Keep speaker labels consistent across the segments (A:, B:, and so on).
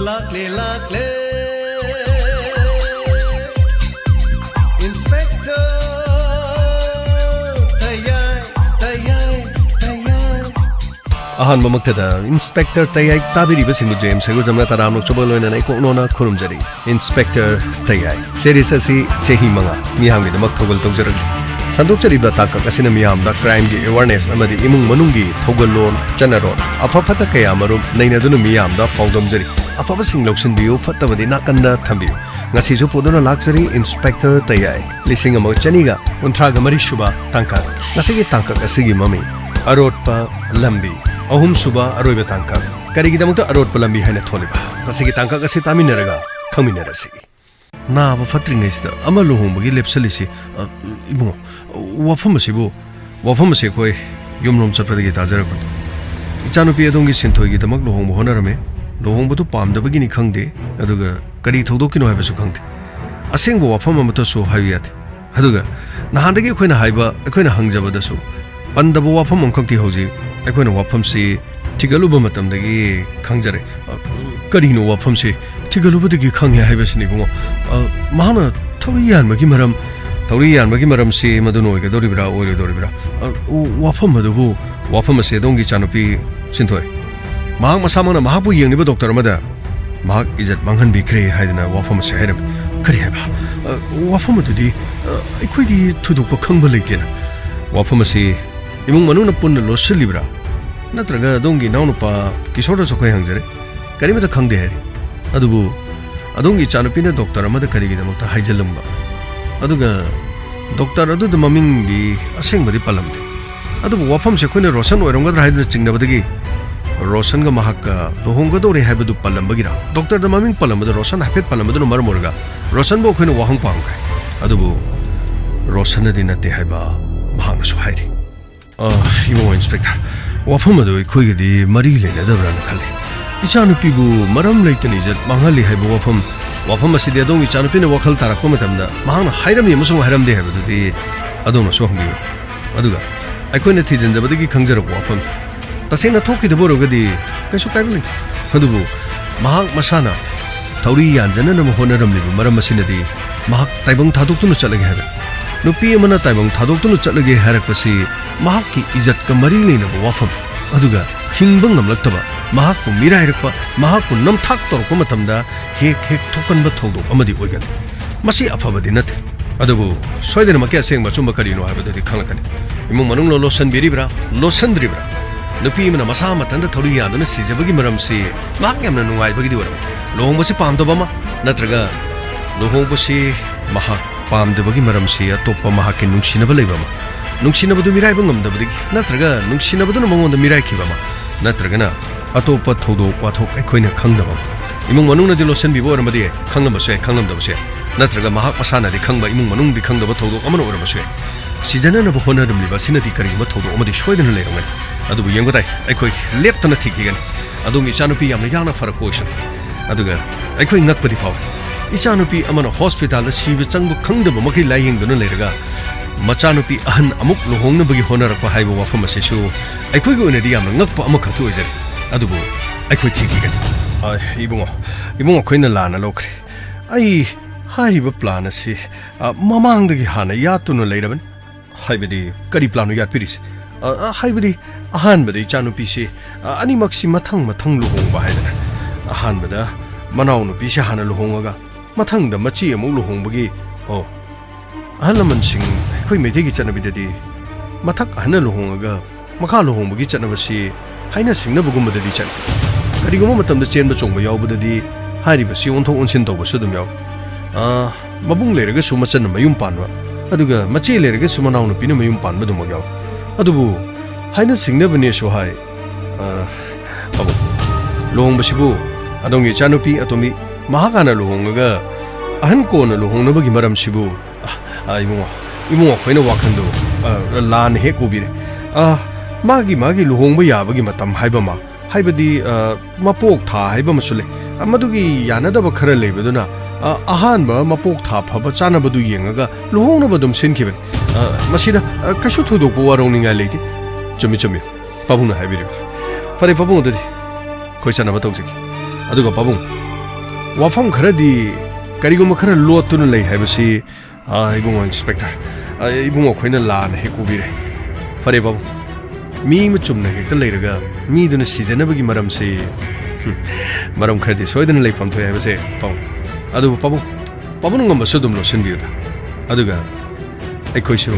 A: Lakle lakle Inspector Tayai Tayai Tayai Ahan mamaktada Inspector Tayai tabiriba singu James hego jamna taram lok chobol loina nai koknona khurumjari Inspector Tayai series asi chehi manga miham gi damak thogol togjaragi Sandokchariba takak asina miyamda crime gi awareness amadi imung manunggi thogalon chanaron afafata kaya marum nainadunu miyamda paudamjari afaba singloksin biu fatabadi nakanda thambiu ngasi ju podona lakjari Inspector Tayai lising amag chaniga untraga mari shuba tangkak ngasi gi tangkak asigi mami AROTPA LAMBI ahum suba aroiba tangkak karigi damukta AROTPA LAMBI haina tholiba ngasi gi tangkak asi taminaraga khangminarasi na ba fatringaisda ama lohongbagi lepsalisi ibungo wafam asi koi yumrom chapradagi tajarakon ichanupi adongi sinthoi damak lohongba honarame lohongba tu pamdabagi ni khangde aduga kari thodokino haibasu khangde asengbo wafam amata so hayat aduga nahandagi khoina haiba khoina hangjabadasu pandaba wafam amkhakti hoji khoina wafam si tigaluba matamdagi khangjare karino wafam si tigalubadagi khangya haibasini bungo mahana thoriyan magi maram si madunoi ga doribra oi doribra wafam madubu wafam se dongi chanupi sinthoi mahak masamana mahapu yengniba doctor amada mahak izat manghan bikre haidana wafam se hairab kari haiba wafam adudi aikhoi thudukpa khangba leitena wafam se imung manuna punna losalibra natraga dongi naunupa kisora sokoi hangjare karimata khangde hari adubu adongi chanupina doctor amada karigidamata haijalamba aduga doctor aduda mamingdi asengbadi palamde adubu wafam se khoina rosan oirongadra haiduna chingnabadagi rosan ga mahakka lohonga dore haibadu palambagira doctor da maming palamada rosan hafet palamadu marmorga rosan bo khoina wahang pangkai adubu rosan adina te haiba mahanga so hairi imo inspector wafam adu khoigidi mari lena dabra na khali ichanupibu maram leitani jat manghali haiba wafam asidi adongi chanupina wakhal tarakpa matamda mahana hairami amasung hairamde haibadudi adona so hangbiyo aduga aikoina thijanjabadagi khangjarak wafam tasena thokidaborogadi kaisu kaibli adubu mahak masana thauri yanjana na honaramlibu maram asinadi mahak taibang thadoktuna chalage haiba nupi amana taibang thadoktuna chalage hairakpasi mahakki izat ka mari leina wafam aduga hingbang namlaktaba mahakku mirairakpa mahakku namthak torokpa matamda hek thokanba thodok amadi oigan masi afabadi nate adubu soidena makya sengba chumba karino haibadadi khanglakani imung manunglo losan biribra losandribra nupi mana masa matanda thori yaduna sijabagi maramsi mahak yamna nungaibagi diwaram lohongbasi pamdabama natraga lohongbasi mahak pamdabagi maramsi atoppa mahakki nungsinaba leibama nungsinabadu miraiba ngamdabadigi natraga nungsinabaduna mangonda miraikhibama natragana atopa thodok wathok aikoina khangdaba imung manungna di losan bibo oramadi khanglambase khanglamdabase natraga mahak masana di khangba imung manung di khangdaba thodok amana oramase sijana na bohona dumliba sinadi karima thodok amadi shoidana leirongani adubu yengodai aikoi leptana thikigani adungi chanupi yamna yana farak oisan aduga aikoi ngakpadi faw ichanupi amana hospital da sibi changbu khangdaba makai layengduna leiraga machanupi ahan amuk lohongnabagi honarakpa haiba wafam asesu aikoi go onadi yamna ngakpa amakhatu oijari adubu aikoi thikigani ibungo khoina lana lokre ai haiba plan asi mamangdagi hana yatuna leiraban haibadi kari planu yatpiris haibadi ahanbadi chanupi se animaksi mathang lohongba haidana ahanbada manaunupi se hana lohongaga mathangda machi amuk lohongbagi ahalaman sing khoi medegi chanabidadi mathak hana lohongaga makha lohongbagi chanabasi haina singnabagummadadi chan kariguma matamda chenba chongba yaubadadi hairibasi onthok onsin tawbasu dum yaw mabung lerega su machan mayum panwa aduga machi lerega su manaunupi mayum panba dum yaw adubu haina singnabane so hai babu lohongbasibu adongi chanupi atomi mahakana lohongaga ahan kona lohongnabagi maram sibu imungo khoina wakhando lan he kubire magi luhongba yabagi matam haibama haibadi mapok tha haiba masule amadugi yanadaba khara leibaduna ahanba mapok tha phaba chanabadu yengaga luhongnaba dum sinkiben masida kashu thudokbo warongninga leiti chumi pabungna haibiri fare pabung dadi khoi chanaba tawjiki aduga pabung wafam khara di karigum khara lotun lei haibasi ibung inspector ibung khoina lan he kubire fare babu mi machumna hekta leiraga mi duna sijanabagi maram se maram khadi soidana leifam thoi haibase pau adu pabu pabu ngamba sudum lo sinbiuda aduga aikhoisu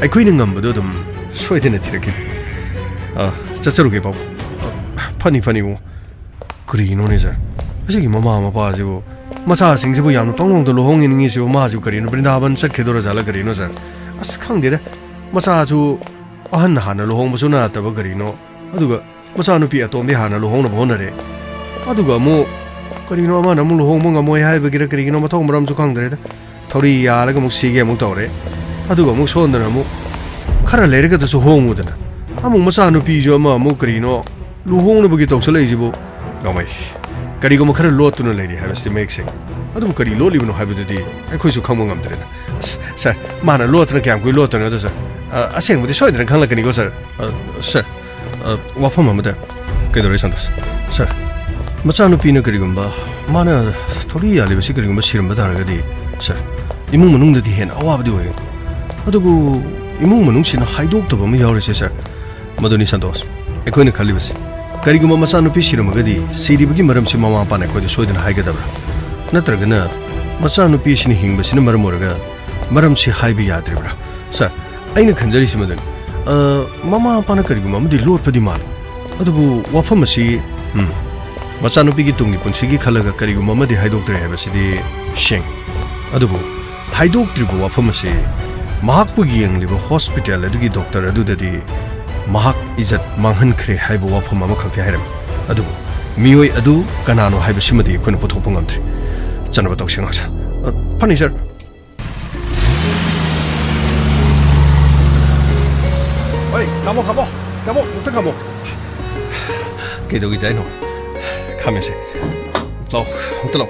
A: aikhoina ngambado dum soidana tiraki chacharuge babu funny wo kurino ne sir asigi mama mapa jibo masa singsibu yamna panglong do lohong iningi sibu ma ju karino brindaban sakkhedora jala karino sir as khangde da masa ju ahan hana lohong busuna taba karino aduga masa nupi atombi hana lohong na bonare aduga mo karino ama na mu lohong mo ngamoi haibagira karino mathong maram ju khangdre da thori yaraga mu sige mu tawre aduga mu sondana mu khara lerega da su hongudana amu masa nupi jo ama mu karino lohong na bagi tawsalai jibo gamai karigo mo khara lotuna leiri habasti make sing adu kari lo libno habidudi ai khoi su khangmo ngamdrena sir mana lotuna kyam koi lotuna da sir aseng budi soidran khangla kani go sir sir wafam amada kedore sandos sir macha nu pina karigumba mana thori ya lebasi karigumba siramba daragadi sir imung manung dadi hen awabdi oy adugu imung manung sina haidok to bam yawrese sir maduni sandos ekoina khalibasi kariguma macha nupi siramagadi siribagi maramsi mama pana ko soidana haigadabra natragana macha nupi sini hingbasina maram oraga maramsi haibi yadribra sir aina khanjari simadan mama pana kariguma madi lorpadi mal adubu wafamasi macha nupi gi tungni punsigi khalaga kariguma madi haidoktre habasidi sheng adubu haidoktribu wafamasi mahakpu giangliba hospital adugi doctor adudadi mahak izat manghan khre haibu wafam ama khakte hairam adu mioi adu kanano haibu simadi khuna puthok pangamtre chanaba toksenga sa pani sir oi kamo muta kamo kedogi jaino kamese lo utlo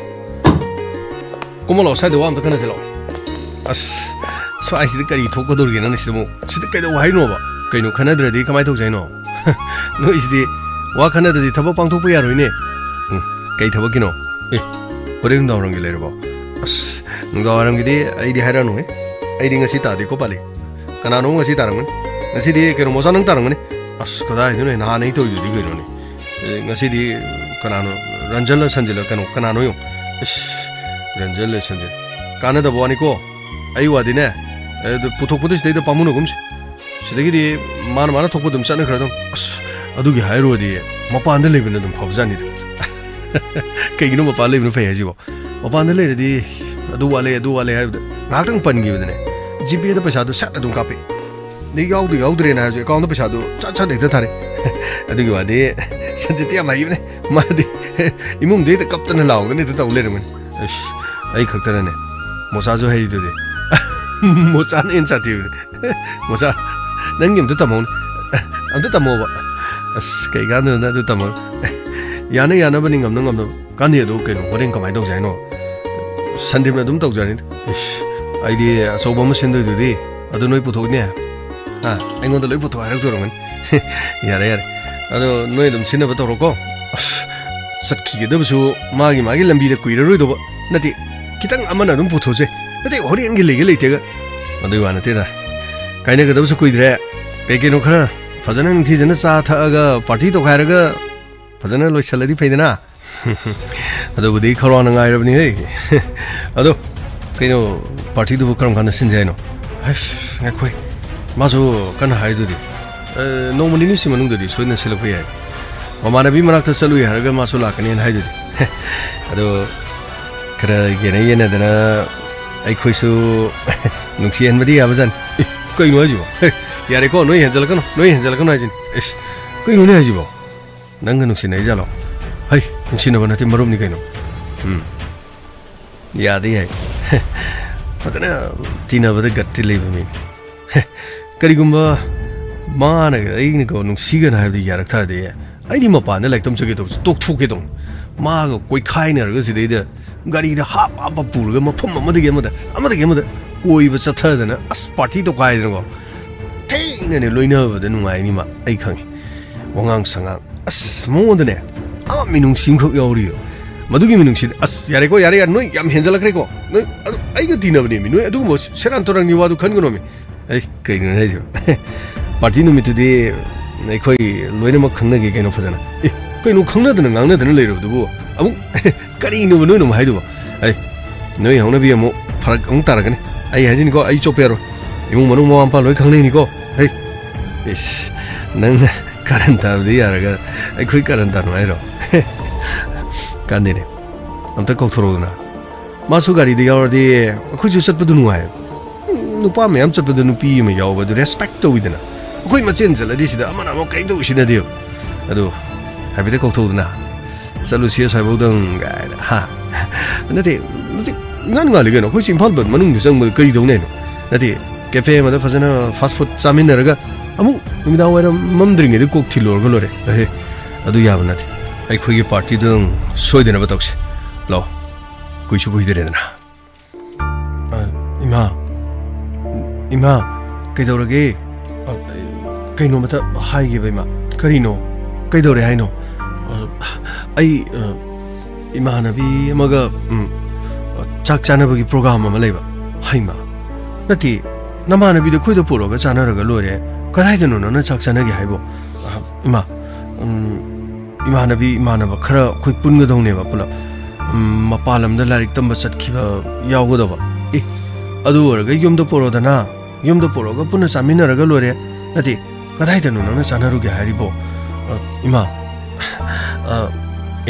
A: komo lo side wa amta kana selo as so ai sid kari thok kodor gena nisimu sid kedo haino ba kaino khanadradi kamai thok jaino no isdi wa khanadadi thaba pangthok pa yaroine kai thaba kino horen dawrang gele rabo as nungdawarang gidi ai di hairanu ai di ngasi ta di ko pali kanano ngasi tarang ngasi di kero mosa nang tarang as kada idune na nei to yudi gino ni ngasi di kanano ranjala sanjala kanano yo ranjala sanjala kanada bwani ko ai wadine puthok pudis dei da pamuno gumsi sidagidi mana thokpudum chana khradam adugi hairodi mapanda lebina dum phobjani kaigino mapa lebina phai hajibo mapanda leradi adu wale haibda ngakang pangi bidane gp da paisa du sat adum kape ni yaudre na hajo account da paisa du cha dekta thare adugi wade sanjiti ama ibne madi imum de da kaptana laungani da tawlerman ai khaktana ne mosa jo hairi de mocha ne insati mosa nang yum ta mon am ta mo ba as kai ga na du ta mo yana ba ning ngam kan ye do ke no horen kamai dog jai no sandim na dum dog jani ai di so ba mo sen du di adu noi pu thok ne ha ai ngon da loi pu thok harak do rongan yare adu noi dum sin ba to ro ko satki ge da su magi lambi da kuira roi do ba nati kitang amana dum pu tho je nati horen ge le te ga adu wa na te da kaina ga da su kuidre keno khara fajana nthi jana cha tha ga party to khaira ga fajana loi saladi faidana adu budi kharo na ngai rabni he adu keno party du karam kan sin jai no hash ngakhoi ma so kan hai du di no mani ni simanung du di soina selap ye mamana bi manak ta salu ya ga ma so la kan hai du di adu khara gene yena dana ai khoi su nungsian badi abajan koi no ji yare ko noi henjal kano ajin es koi no ne ajibo nang nungsi nai jalo hai nungsi na banati marum ni kaino yadi hai padana tina bada gatti lebe min karigumba mana ai ni ko nungsi ga na habi yarak thar de ai di mapa na like tom sage to tok thok ke dong ma ga koi khai na ga sidai da gari da ha pa pur ga mafam amada ge amada koi ba chatha da na as party to kai da go ne loina ba da nungai ni ma ai khangi wangang sanga as mo da ne ama minung singkhok yauri ꯃꯗꯨꯒꯤ ꯃꯤꯅꯨꯡꯁꯤꯗ ꯑꯁ ꯌꯥꯔꯦꯀꯣ ꯌꯥꯔꯦ ꯌꯥꯔꯦ ꯅꯣꯏ ꯌꯥꯝ ꯍꯦꯟꯖꯜꯂꯛꯈ꯭ꯔꯦꯀꯣ ꯅꯣꯏ ꯑꯩꯒ ꯇꯤꯟꯅꯕꯅꯦꯃꯤ ꯅꯣꯏ ꯑꯗꯨꯒꯨꯝꯕ ꯁꯦꯔꯥꯟ ꯇꯨꯔꯥꯟꯒꯤ ꯋꯥꯗꯨ ꯈꯟꯒꯅꯣꯃꯤ ꯑꯩ ꯀꯩꯅꯣ ꯍꯥꯏꯁꯤꯕ ꯄꯥꯔꯇꯤ ꯅꯨꯃꯤꯠꯇꯨꯗꯤ ꯑꯩꯈꯣꯏ ꯂꯣꯏꯅꯃꯛ ꯈꯪꯅꯒꯦ ꯀꯩꯅꯣ ꯐꯖꯅ ꯀꯩꯅꯣ ꯈꯪꯅꯗꯅ ꯉꯥꯡꯅꯗꯅ ꯂꯩꯔꯕꯗꯨꯕꯨ ꯑꯃꯨꯛ ꯀꯔꯤꯅꯣꯕ ꯅꯣꯏꯅ ꯑꯃꯨꯛ ꯍꯥꯏꯗꯨꯕ ꯑꯩ ꯅꯣꯏ ꯍꯧꯅꯕꯤ ꯑꯃꯨꯛ ꯐꯔꯛ ꯑꯃꯨꯛ ꯇꯥꯔꯛꯀꯅꯤ ꯑꯩ ꯍꯥꯏꯁꯤꯅꯤꯀꯣ ꯑꯩ ꯆꯣꯞꯄ ꯌꯥꯔꯣꯏ ꯏꯃꯨꯡ ꯃꯅꯨꯡ ꯃꯃꯥ ꯃꯄꯥ ꯂꯣꯏ ꯈꯪꯅꯩꯅꯤꯀꯣ ꯍꯩ ꯏꯁ ꯅꯪꯅ ꯀꯥꯔꯟ ꯇꯥꯕꯗꯤ ꯌꯥꯔꯒ ꯑꯩꯈꯣꯏ ꯀꯥꯔꯟ ꯇꯥꯅꯣ ꯍꯥꯏꯔꯣ ꯀꯥꯟꯗꯦꯅꯦ ꯑꯝꯇ ꯀꯧꯊꯣꯔꯛꯎꯗꯅ 마수 가리디 야워디 아쿠이 주set부도 누아요 누파 매암 set부도 누피 매 야워도 레스펙트 오이드나 아쿠이 마첸 잘라디시다 아마나 뭐 까이도 우시나디요 아도 하비데 kok토우드나 살루시에 사이보던 가이다 하 근데 ngan nga ligeno khoi simphal ban manung jang ma kari dong ne no nati cafe ma da fazana fast food chamin naraga amu numida wara mamdring de kok thilor ga lore he adu yab nati ai khoi gi party dong soidena ba tokse lo kuisu bui de na ima kaidorage kaino mata hai gi bai ma karino kaidore haino ai ima nabi amaga ꯆꯥꯛ ꯆꯥꯅꯕꯒꯤ programme ꯑꯃ ꯂꯩꯕ ꯍꯩꯃ ꯅꯠꯇꯦ ꯅꯃꯥꯟꯅꯕꯤꯗ ꯑꯩꯈꯣꯏꯗ ꯄꯨꯔꯒ ꯆꯥꯅꯔꯒ ꯂꯣꯏꯔꯦ ꯀꯗꯥꯏꯗꯅꯣ ꯅꯪꯅ ꯆꯥꯛ ꯆꯥꯅꯒꯦ ꯍꯥꯏꯕꯣ ꯏꯃꯥ ꯏꯃꯥꯟꯅꯕꯤ ꯏꯃꯥꯟꯅꯕ ꯈꯔ ꯑꯩꯈꯣꯏ ꯄꯨꯟꯒꯗꯧꯅꯦꯕ ꯄꯨꯂꯞ ꯃꯄꯥꯟ ꯂꯝꯗ ꯂꯥꯏꯔꯤꯛ ꯇꯝꯕ ꯆꯠꯈꯤꯕ ꯌꯥꯎꯒꯗꯕ ꯑꯗꯨ ꯑꯣꯏꯔꯒ ꯌꯨꯝꯗ ꯄꯨꯔꯣꯗꯅ ꯌꯨꯝꯗ ꯄꯨꯔꯒ ꯄꯨꯟꯅ ꯆꯥꯃꯤꯟꯅꯔꯒ ꯂꯣꯏꯔꯦ ꯅꯠꯇꯦ ꯀꯗꯥꯏꯗꯅꯣ ꯅꯪꯅ ꯆꯥꯅꯔꯨꯒꯦ ꯍꯥꯏꯔꯤꯕꯣ ꯏꯃꯥ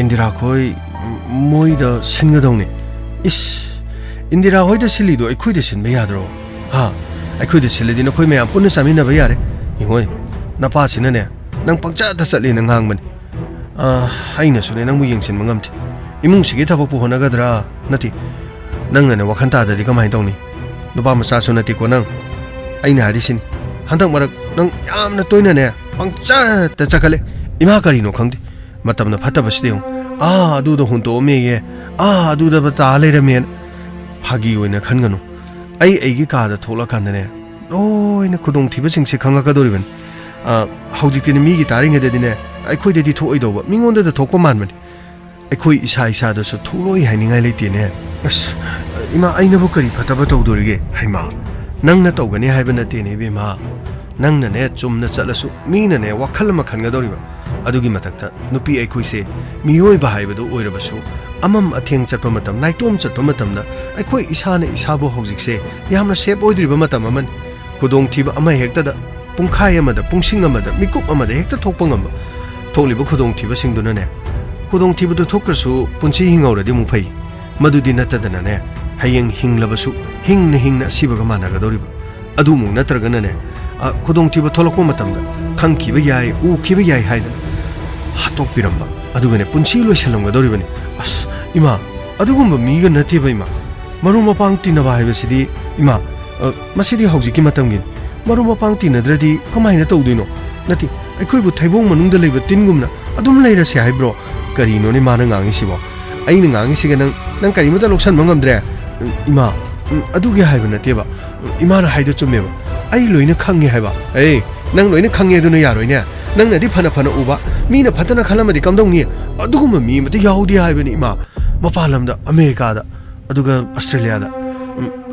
A: ꯏꯟꯗꯤꯔꯥ ꯈꯣꯏ ꯃꯣꯏꯗ ꯁꯤꯟꯒꯗꯧꯅꯦ ꯏꯁ ꯏꯟꯗꯤꯔꯥ ꯍꯣꯏꯗ ꯁꯤꯜꯂꯤꯗꯣ ꯑꯩꯈꯣꯏꯗ ꯁꯤꯟꯕ ꯌꯥꯗ꯭ꯔꯣ ꯍꯥ ꯑꯩꯈꯣꯏꯗ ꯁꯤꯜꯂꯗꯤ ꯅꯈꯣꯏ ꯃꯌꯥꯝ ꯄꯨꯟꯅ ꯆꯥꯃꯤꯟꯅꯕ ꯌꯥꯔꯦ ꯏꯍꯣꯏ ꯅꯄꯥꯁꯤꯅꯅꯦ ꯅꯪ ꯄꯪꯆꯠꯇ ꯆꯠꯂꯦꯅ ꯉꯥꯡꯕꯅꯤ ꯑꯩꯅꯁꯨꯅꯦ ꯅꯪꯕꯨ ꯌꯦꯡꯁꯤꯟꯕ ꯉꯝꯗꯦ ꯏꯃꯨꯡꯁꯤꯒꯤ ꯊꯕꯛꯄꯨ ꯍꯣꯠꯅꯒꯗ꯭ꯔꯥ ꯅꯠꯇꯦ ꯅꯪꯅꯅꯦ ꯋꯥꯈꯜ ꯇꯥꯗ꯭ꯔꯗꯤ ꯀꯃꯥꯏꯅ ꯇꯧꯅꯤ ꯅꯨꯄꯥ ꯃꯆꯥꯁꯨ ꯅꯠꯇꯦꯀꯣ ꯅꯪ ꯑꯩꯅ ꯍꯥꯏꯔꯤꯁꯤನಿ ꯍꯟꯗꯛ ꯃꯔꯛ ꯅꯪ ꯌꯥꯝꯅ ꯇꯣꯏꯅꯅꯦ ꯄꯪꯆꯠꯇ ꯆꯠꯈꯠꯂꯦ ꯏꯃꯥ ꯀꯔꯤꯅꯣ ꯈꯪꯗꯦ ꯃꯇꯝꯅ ꯐꯠꯇꯕꯁꯤꯗ ꯌꯦꯡꯉꯨ ꯑꯗꯨꯗ ꯍꯨꯟꯇꯣꯛꯑꯝꯃꯦꯌꯦ ꯑꯗꯨꯗ ꯇꯥ ꯂꯩꯔꯝꯃꯦꯅ ꯐꯥꯒꯤ ꯑꯣꯏꯅ ꯈꯟꯒꯅꯨ ꯑꯩꯒꯤ ꯀꯥꯗ ꯊꯣꯛꯂꯀꯥꯟꯗꯅꯦ ꯂꯣꯏꯅ ꯈꯨꯗꯣꯡꯊꯤꯕꯁꯤꯡꯁꯦ ꯈꯪꯂꯛꯀꯗꯧꯔꯤꯕꯅꯤ ꯍꯧꯖꯤꯛꯇꯤꯅꯦ ꯃꯤꯒꯤ ꯇꯥꯔꯤꯉꯩꯗꯗꯤꯅꯦ ꯑꯩꯈꯣꯏꯗꯗꯤ ꯊꯣꯛꯑꯣꯏꯗꯧꯕ ꯃꯤꯉꯣꯟꯗꯗ ꯊꯣꯛꯄ ꯃꯥꯟꯕꯅꯤ ꯑꯩꯈꯣꯏ ꯏꯁꯥꯗꯁꯨ ꯊꯣꯛꯂꯣꯏ ꯍꯥꯏꯅꯤꯡꯉꯥꯏ ꯂꯩꯇꯦꯅꯦ ꯑꯁ ꯏꯃꯥ ꯑꯩꯅꯕꯨ ꯀꯔꯤ ꯐꯠꯇꯕ ꯇꯧꯗꯣꯔꯤꯒꯦ ꯍꯩꯃꯥ ꯅꯪꯅ ꯇꯧꯒꯅꯤ ꯍꯥꯏꯕ ꯅꯠꯇꯦꯅꯦ ꯏꯕꯦꯝꯃ ꯅꯪꯅꯅꯦ ꯆꯨꯝꯅ ꯆꯠꯂꯁꯨ ꯃꯤꯅꯅꯦ ꯋꯥꯈꯜ ꯑꯃ ꯈꯟꯒꯗꯧꯔꯤꯕ ꯑꯗꯨꯒꯤ ꯃꯊꯛꯇ ꯅꯨꯄꯤ ꯑꯩꯈꯣꯏꯁꯦ ꯃꯤꯑꯣꯏꯕ ꯍꯥꯏꯕꯗꯨ ꯑꯣꯏꯔꯕꯁꯨ ꯑꯃꯝ ꯑꯊꯦꯡ ꯆꯠꯄ ꯃꯇꯝ ꯅꯥꯏꯇꯣꯝ ꯆꯠꯄ ꯃꯇꯝꯗ ꯑꯩꯈꯣꯏ ꯏꯁꯥꯅ ꯏꯁꯥꯕꯨ ꯍꯧꯖꯤꯛꯁꯦ ꯌꯥꯝꯅ ꯁꯦꯞ ꯑꯣꯏꯗ꯭ꯔꯤꯕ ꯃꯇꯝ ꯑꯃꯅꯤ ꯈꯨꯗꯣꯡꯊꯤꯕ ꯑꯃ ꯍꯦꯛꯇꯗ ꯄꯨꯡꯈꯥꯏ ꯑꯃꯗ ꯄꯨꯡꯁꯤꯡ ꯑꯃꯗ ꯃꯤꯀꯨꯞ ꯑꯃꯗ ꯍꯦꯛꯇ ꯊꯣꯛꯄ ꯉꯝꯕ ꯊꯣꯛꯂꯤꯕ ꯈꯨꯗꯣꯡꯊꯤꯕꯁꯤꯡꯗꯨꯅꯅꯦ ꯈꯨꯗꯣꯡꯊꯤꯕꯗꯨ ꯊꯣꯛꯈ꯭ꯔꯁꯨ ꯄꯨꯟꯁꯤ ꯍꯤꯡꯍꯧꯔꯗꯤ ꯑꯃꯨꯛ ꯐꯩ ꯃꯗꯨꯗꯤ ꯅꯠꯇꯗꯅꯅꯦ ꯍꯌꯦꯡ ꯍꯤꯡꯂꯕꯁꯨ ꯍꯤꯡꯅ ꯑꯁꯤꯕꯒ ꯃꯥꯟꯅꯒꯗꯧꯔꯤꯕ ꯑꯗꯨꯃꯨꯛ ꯅꯠꯇ꯭ꯔꯒꯅꯅꯦ ꯈꯨꯗꯣꯡꯊꯤꯕ ꯊꯣꯛꯂꯛꯄ ꯃꯇꯝꯗ ꯈꯪꯈꯤꯕ ꯌꯥꯏ ꯎꯈꯤꯕ ꯌꯥꯏ ꯍꯥꯏꯗꯅ ꯍꯥꯠꯇꯣꯛꯄꯤꯔꯝꯕ ꯑꯗꯨꯒꯅꯦ ꯄꯨꯟꯁꯤ ꯂꯣꯏꯁꯜꯂꯝꯒꯗꯧꯔꯤꯕꯅꯤ ꯑꯁ ꯏꯃꯥ ꯑꯗꯨꯒꯨꯝꯕ ꯃꯤꯒ ꯅꯠꯇꯦꯕ ꯏꯃꯥ ꯃꯔꯨꯞ ꯃꯄꯥꯡ ꯇꯤꯟꯅꯕ ꯍꯥꯏꯕꯁꯤꯗꯤ ꯏꯃꯥ ꯃꯁꯤꯗꯤ ꯍꯧꯖꯤꯛꯀꯤ ꯃꯇꯝꯒꯤꯅꯤ ꯃꯔꯨꯞ ꯃꯄꯥꯡ ꯇꯤꯟꯅꯗ꯭ꯔꯗꯤ ꯀꯃꯥꯏꯅ ꯇꯧꯗꯣꯏꯅꯣ ꯅꯠꯇꯦ ꯑꯩꯈꯣꯏꯕꯨ ꯊꯩꯕꯣꯡ ꯃꯅꯨꯡꯗ ꯂꯩꯕ ꯇꯤꯟꯒꯨꯝꯅ ꯑꯗꯨꯝ ꯂꯩꯔꯁꯦ ꯍꯥꯏꯕ꯭ꯔꯣ ꯀꯔꯤꯅꯣꯅꯦ ꯃꯥꯅ ꯉꯥꯡꯉꯤꯁꯤꯕꯣ ꯑꯩꯅ ꯉꯥꯡꯉꯤꯁꯤꯒ ꯅꯪ ꯀꯔꯤꯃꯇ ꯂꯧꯁꯟꯕ ꯉꯝꯗ꯭ꯔꯦ ꯏꯃꯥ ꯑꯗꯨꯒꯤ ꯍꯥꯏꯕ ꯅꯠꯇꯦꯕ ꯏꯃꯥꯅ ꯍꯥꯏꯗꯣ ꯆꯨꯝꯃꯦꯕ ꯑꯩ ꯂꯣꯏꯅ ꯈꯪꯉꯦ ꯍꯥꯏꯕ ꯅꯪ ꯂꯣꯏꯅ ꯈꯪꯉꯦ ꯑꯗꯨꯅ ꯌꯥꯔꯣꯏꯅꯦ ꯅꯪꯅꯗꯤ ꯐꯅ ꯎꯕ ꯃꯤꯅ ꯐꯠꯇꯅ ꯈꯜꯂꯝꯃꯗꯤ ꯀꯝꯗꯧꯅꯤ ꯑꯗꯨꯒꯨꯝꯕ ꯃꯤ ꯑꯃꯇ ꯌꯥꯎꯗꯦ ꯍꯥꯏꯕꯅꯤ ꯏꯃꯥ ꯃꯄꯥꯟ ꯂꯝꯗ ꯑꯃꯦꯔꯤꯀꯥꯗ ꯑꯗꯨꯒ ꯑꯁꯇ꯭ꯔꯦꯂꯤꯌꯥꯗ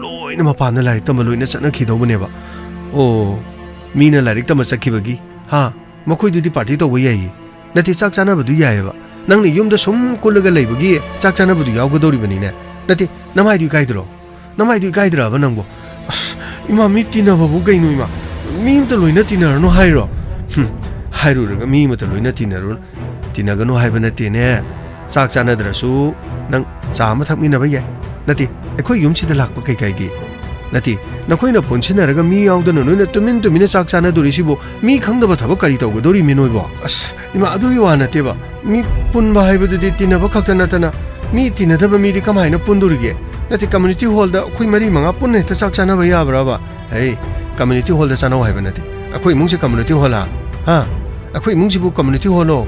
A: ꯂꯣꯏꯅ ꯃꯄꯥꯟꯗ ꯂꯥꯏꯔꯤꯛ ꯇꯝꯕ ꯂꯣꯏꯅ ꯆꯠꯅꯈꯤꯗꯧꯕꯅꯦꯕ ꯑꯣ ꯃꯤꯅ ꯂꯥꯏꯔꯤꯛ ꯇꯝꯕ ꯆꯠꯈꯤꯕꯒꯤ ꯃꯈꯣꯏꯗꯨꯗꯤ ꯄꯥꯔꯇꯤ ꯇꯧꯕ ꯌꯥꯏꯌꯦ ꯅꯠꯇꯦ ꯆꯥꯛ ꯆꯥꯅꯕꯗꯨ ꯌꯥꯏꯌꯦꯕ ꯅꯪꯅ ꯌꯨꯝꯗ ꯁꯨꯝ ꯀꯨꯜꯂꯒ ꯂꯩꯕꯒꯤ ꯆꯥꯛ ꯆꯥꯅꯕꯗꯨ ꯌꯥꯎꯒꯗꯧꯔꯤꯕꯅꯤꯅꯦ ꯅꯠꯇꯦ ꯅꯃꯥꯏꯗꯨ ꯏꯀꯥꯏꯗ꯭ꯔꯕ ꯅꯪꯕꯣ ꯑꯁ ꯏꯃꯥ ꯃꯤ ꯇꯤꯟꯅꯕꯕꯨ ꯀꯩꯅꯣ ꯏꯃꯥ ꯃꯤ ꯑꯃꯇ ꯂꯣꯏꯅ ꯇꯤꯟꯅꯔꯅꯨ ꯍꯥꯏꯔꯣ ꯍꯥꯏꯔꯨꯔꯒ ꯃꯤ ꯑꯃꯇ ꯂꯣꯏꯅ ꯇꯤꯟꯅꯒꯅꯨ ꯍꯥꯏꯕ ꯅꯠꯇꯦꯅꯦ ꯆꯥꯛ ꯆꯥꯅꯗ꯭ꯔꯁꯨ ꯅꯪ ꯆꯥ ꯑꯃ ꯊꯛꯃꯤꯟꯅꯕ ꯌꯥꯏ ꯅꯠꯇꯦ ꯑꯩꯈꯣꯏ ꯌꯨꯝꯁꯤꯗ ꯂꯥꯛꯄ ꯀꯩꯀꯥꯏꯒꯤ ꯅꯠꯇꯦ ꯅꯈꯣꯏꯅ ꯄꯨꯟꯁꯤꯟꯅꯔꯒ ꯃꯤ ꯌꯥꯎꯗꯅ ꯅꯣꯏꯅ ꯇꯨꯃꯤꯟꯅ ꯆꯥꯛ ꯆꯥꯅꯗꯣꯔꯤꯁꯤꯕꯨ ꯃꯤ ꯈꯪꯗꯕ ꯊꯕꯛ ꯀꯔꯤ ꯇꯧꯒꯗꯧꯔꯤꯃꯤ ꯅꯣꯏꯕꯣ ꯑꯁ ꯏꯃꯥ ꯑꯗꯨꯒꯤ ꯋꯥ ꯅꯠꯇꯦꯕ ꯃꯤ ꯄꯨꯟꯕ ꯍꯥꯏꯕꯗꯨꯗꯤ ꯇꯤꯟꯅꯕ ꯈꯛꯇ ꯅꯠꯇꯅ ꯃꯤ ꯇꯤꯟꯅꯗꯕ ꯃꯤꯗꯤ ꯀꯃꯥꯏꯅ ꯄꯨꯟꯗꯣꯔꯤꯒꯦ ꯅꯠꯇꯦ ꯀꯝꯃ꯭ꯌꯨꯅꯤꯇꯤ ꯍꯣꯜꯗ ꯑꯩꯈꯣꯏ 4-5 ꯄꯨꯟꯅ ꯍꯦꯛꯇ ꯆꯥꯛ ꯆꯥꯅꯕ ꯌꯥꯕ꯭ꯔꯕ ꯀꯝꯃ꯭ꯌꯨꯅꯤꯇꯤ ꯍꯣꯜꯗ ꯆꯥꯅꯧ ꯍꯥꯏꯕ ꯅꯠꯇꯦ ꯑꯩꯈꯣꯏ ꯏꯃꯨꯡꯁꯦ ꯀꯝꯃ꯭ꯌꯨꯅꯤꯇꯤ ꯍꯣꯜꯂ ꯑꯩꯈꯣই ꯏꯃꯨꯡꯁꯤꯕꯨ ꯀꯝꯃ꯭ꯌꯨꯅꯤꯇꯤ ꯍꯣꯜꯂꯣ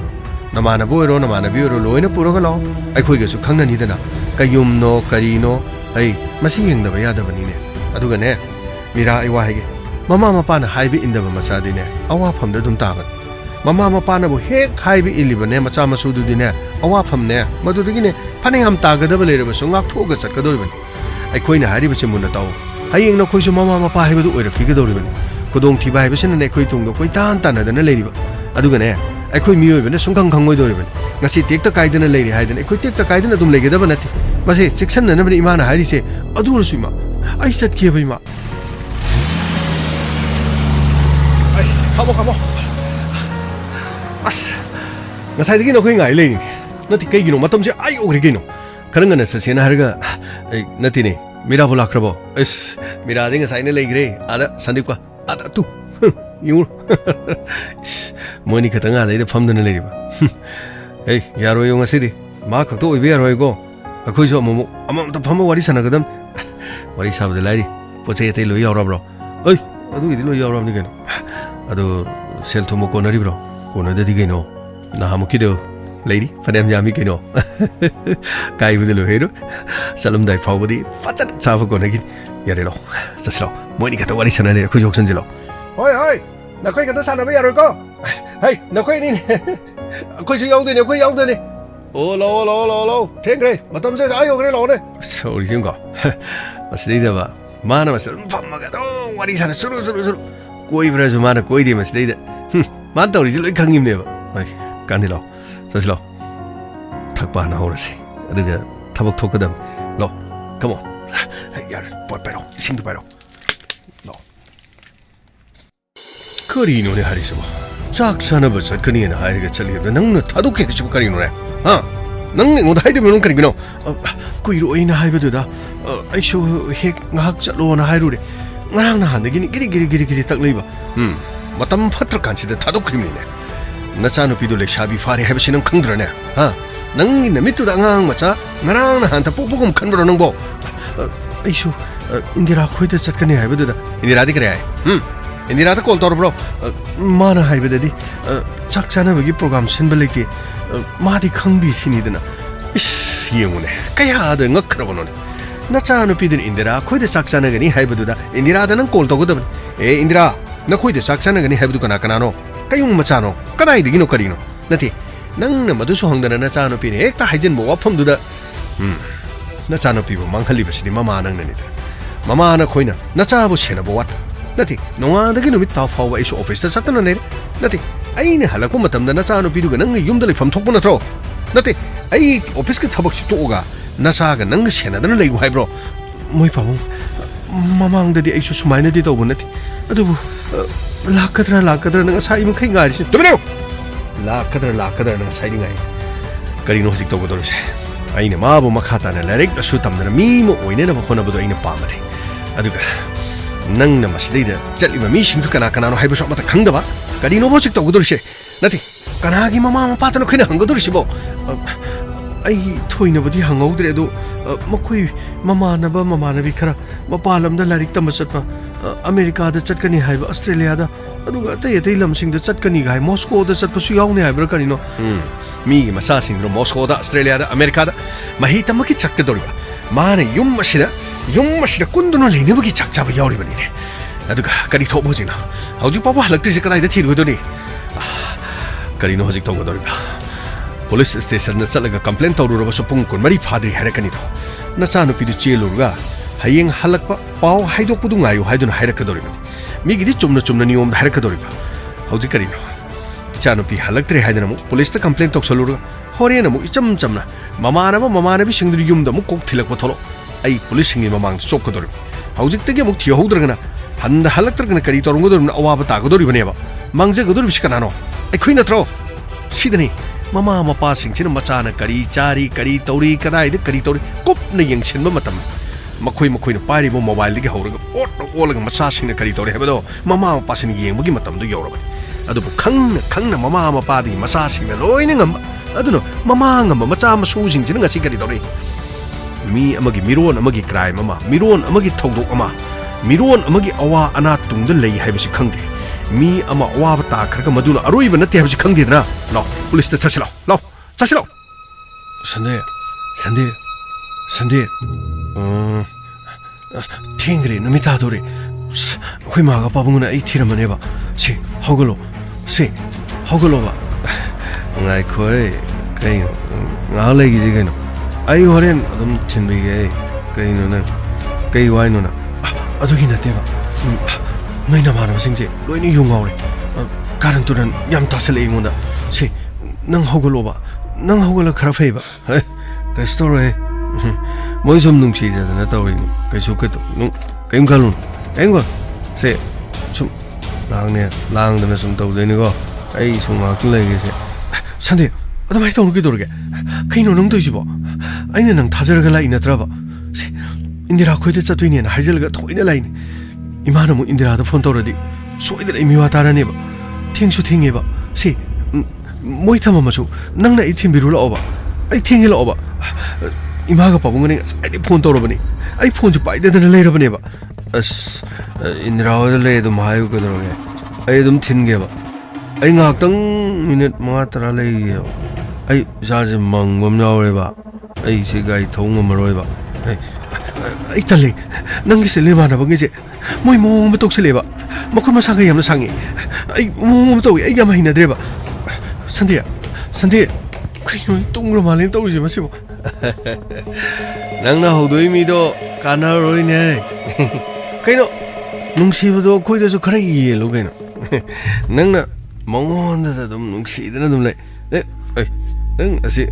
A: ꯅꯃꯥꯟꯅꯕ ꯑꯣꯏꯔꯣ ꯅꯃꯥꯟꯅꯕꯤ ꯑꯣꯏꯔꯣ ꯂꯣꯏꯅ ꯄꯨꯔꯒ ꯂꯥꯛꯑꯣ ꯑꯩꯈꯣꯏꯒꯁꯨ ꯈꯪꯅꯅꯤꯗꯅ ꯀꯌꯨꯝꯅꯣ ꯀꯔꯤꯅꯣ ꯃꯁꯤ ꯌꯦꯡꯗꯕ ꯌꯥꯗꯕꯅꯤꯅꯦ ꯑꯗꯨꯒꯅꯦ ꯃꯤꯔꯥ ꯑꯩ ꯋꯥ ꯍꯥꯏꯒꯦ ꯃꯃꯥ ꯃꯄꯥꯅ ꯍꯥꯏꯕ ꯏꯟꯗꯕ ꯃꯆꯥꯗꯤꯅꯦ ꯑꯋꯥꯐꯝꯗ ꯑꯗꯨꯝ ꯇꯥꯕꯅꯤ mama mapana bu hek haibi ilibane macha masu dudine awafamne madudagine phanengam tagadaba leiraba so ngak thoga chatkadoribani aikoina hariba chimuna taw hayeng na khoisu mama mapa haibu oirafikadoribani kodong thiba haibasina ne khoi tungdo koi tan tanadana leiriba adugane aikoi miyoibane sungkang khangoi ngasi tekta kaidana leiri haidana aikoi tekta kaidana dum legedaba nati mase section na bani imana harise adursu ima ai sat ke bai ma ai khamo as ngasai digi no khoi ngai leini nati kai gino matam se ai ogri gino karangana sasena harga nati ne mira bola krabo es mira ding ngasai ne leigre ada sandikwa ada tu yur moni katanga leide famdana leiriba ei yaro yo ngasidi ma khakto oibe yaroi go akhoi so amu amamta phama wari sanagadam wari sabda lairi poche te lo yaurabro oi adu idi lo yaurabni geno adu sel thomo ko nari bro ko na dadi geno na hamuki do lady fadam yami geno kai budelo hero salam dai phawbadi fachat chava ko nagi yare lo saslo moni kata wari sanale ko jok sanjilo hoi na khoi kata sana ba yaroi ko hey na khoi ni khoi so yaudde ne khoi yaudde ne ô lo thiên kì mà tâm sẽ thấy cái lỗ đấy sorry xin có mà sẽ đi đâu mà mà nó mà sẽ phẩm mà cái đó qua đi sang suru quay về rồi mà nó quay đi mà sẽ đi đấy mà tao đi lấy khăng im này vậy can đi lo sao lo thắc bà nào rồi gì được cái thắc bốc thốt cái đầm lo come on hey yaar bớt bài đâu xin tụi bài đâu lo cái gì nữa này hay sao chắc chắn là bây giờ cái này là hay cái chơi liệp nắng nó tháo được cái chút cái gì nữa này nang ngod haide menung kan gino kuiro ina haibeduda aisho hek ngahak chalo na hairure ngarang na han gini giri tak leiba matam phatra kanchida thadok krimni ne nachanu pidu le shabi fare haibesinam khangdra ne ha nang in mitu da ngang macha ngarang na han ta pupugum khanbro nangbo aisho indira khoide chatkani haibeduda indira di kare ai indira ta call tor bro mana haibedadi chak chana bagi program sinba leke 마디 강디 신이드나 예문에 까야드 ngakkrabonone 나차노 피든 인디라 코이데 삭사나가니 하이브두다 인디라다는 콜도거든 에 인디라 나 코이데 삭사나가니 하이브두 까나까나노 까용 마차노 까다이디기노 까리노 나티 낭나 마두소 항다나 나차노 피네 액타 하이젠 모 와펌두다 나차노 피보 망할리버시디 마마 낭나니다 마마나 코이나 나차보 세나보 왓 나티 농아다기 누미 타파와 이쇼 오피스타 삭타나네 나티 아이네 할라고 마탐다 나차노 피두가 낭 юм달이 팜톡보 나트로 나티 아이 오피스 그 타박시 또가 나사가 낭 세나다는 레이고 하이브로 모이 파봉 마망다디 아이쇼 수마이나디 또보 나티 아두부 라카드라 낭 사이면 카이 가리시 도메노 라카드라 낭 사이딩아이 까리노 호직 또보 도르세 아이네 마보 마카타나 라릭 라수 탐나 미모 오이네나 바코나보도 아이네 파마데 아두가 낭나 마시데이다 짤리마 미싱주 까나까나노 하이브쇼 마타 강다바 까리노 호직 또보 도르세 나티 까나기 마마 파타노 크나 한거 도르시보 아이 토이나보디 항어우드레도 मकोई ममानबी खरा मपालमदा लारिक तम चटपा America दा चटकनी HYBE Australia दा अदुगा अतै अतै लमसिंग दा चटकनी गाय Moscow दा चटपसु यावने हाइब्र करिनो मी गी मसा सिंग रो मॉस्को दा ऑस्ट्रेलिया दा अमेरिका दा मही तमकी चक्क दोरिबा माने युम मसिदा कुंदुनो लेनेबगी चकचाबा यावरिबनी ने अदुगा करि थोबोजिना हौजु पापा हलक्ट्रिसे कदाइदा थिरगदोनी करिनो हजिक थोगदोरिबा पुलिस स्टेशन न चलगा कंप्लेन तौरुरबसु पुंग कुनमरी फाद्री हैरकनी तो नचानुपीदु चेलुरगा हयेंग हलकपा पाव हाइदोकपुदु ngayu haiduna हैरकदोरिबनी मिगिदि चुमना नियम हैरकदोरिबा हौजि करिनो चानुपी हलक्त्रे हाइदना मु पुलिस ता कंप्लेन तौसलुरगा होरेन मु इचम चमना ममानबी सिंगदु युमदा मु कोक थिलकपा थोलो आई पुलिस सिंगी ममांग चोकदोरिबा हौजिक्तगे मु थियहौद्रगना हंदा हलक्त्रगना करि तौरंगदोरिबना अवाबा तागदोरिबनेबा मांगजगदोरिबिस कनानो अखुइ नत्रो सिदनी ममा मपा सिंगसिना मचाना करी चारी करी तौरी कदाइद करी तौरी कुपना यंगसिनबा मतम मखोइना पाइरिबो मोबाइल दगे हौरगा ओलगा मचा सिंगना करी तौरी हेबदो ममा मपा सिंग येंबगी मतमदो यौरबनी अदुबु खंगना ममा मपा दगी मचा सिंगना लोइना ngamba अदुनो ममा ngamba मचा मसु सिंगसिना ngasi करी तौरी मी अमगी मिरोन अमगी क्राइम अमा मिरोन अमगी थौदोक अमा मिरोन अमगी अवा अना तुंगदा लई हाइबसि खंगदे मी अमा अवाब ताखरगा मदुना अरोइबा नते हाइबसि खंगदेदना लाओ पुलिस ता चसिलाओ संदे थेंग्रे नमिता दोरे अखोइ मागा पाबुंगना आई थिरमनेबा से हौगलो से hogoloba. Ngai koi kaino ngalai gi kaino. Ai horen adum chinbige kaino na kai waino na. Adugi na teba. Noi na mara singje loini yungawre. Karan turan yam tasale ingonda. Se nang hogoloba. Nang hogola khara feiba. Kai story moi som nung chi ja na tawri kai su ka to nung kaim kalun kaim ko se sum lang ne lang dana sum taw de ni ko ai sum ma kin lai ge se sande adam ai taw ki dorge kai no nung to ji bo ai ne nang thajar ga lai na tra ba se indira khoi de cha tui ne na haijal ga thoi na lai ni ima na mu indira da phone tawra di soi de mi wa ta ra ne ba thing su thing e ba se moi thama ma su nang na i thim bi ru la ba ai thing la ba imaga pabungani ai phone torobani ai phone ju paide dana leirabani ba as indrawa le dum hayu ko doroge ai dum thinge ba ai ngak tang minute ma tara le ai jaje mangom nawre ba ai se gai thong maroi ba ai tale nang se le mana bangi se moi mo ma tok se le ba makon ma saga yamna sangi ai mo ma tok ai yam hina dre ba sandia kai no tungro malen tawri ma se bo nang na hodoi mi do kana roi ne kai no nung si bu do koi da su khara yi lo kai no nang na mong da dum nung si da dum le ai nang asi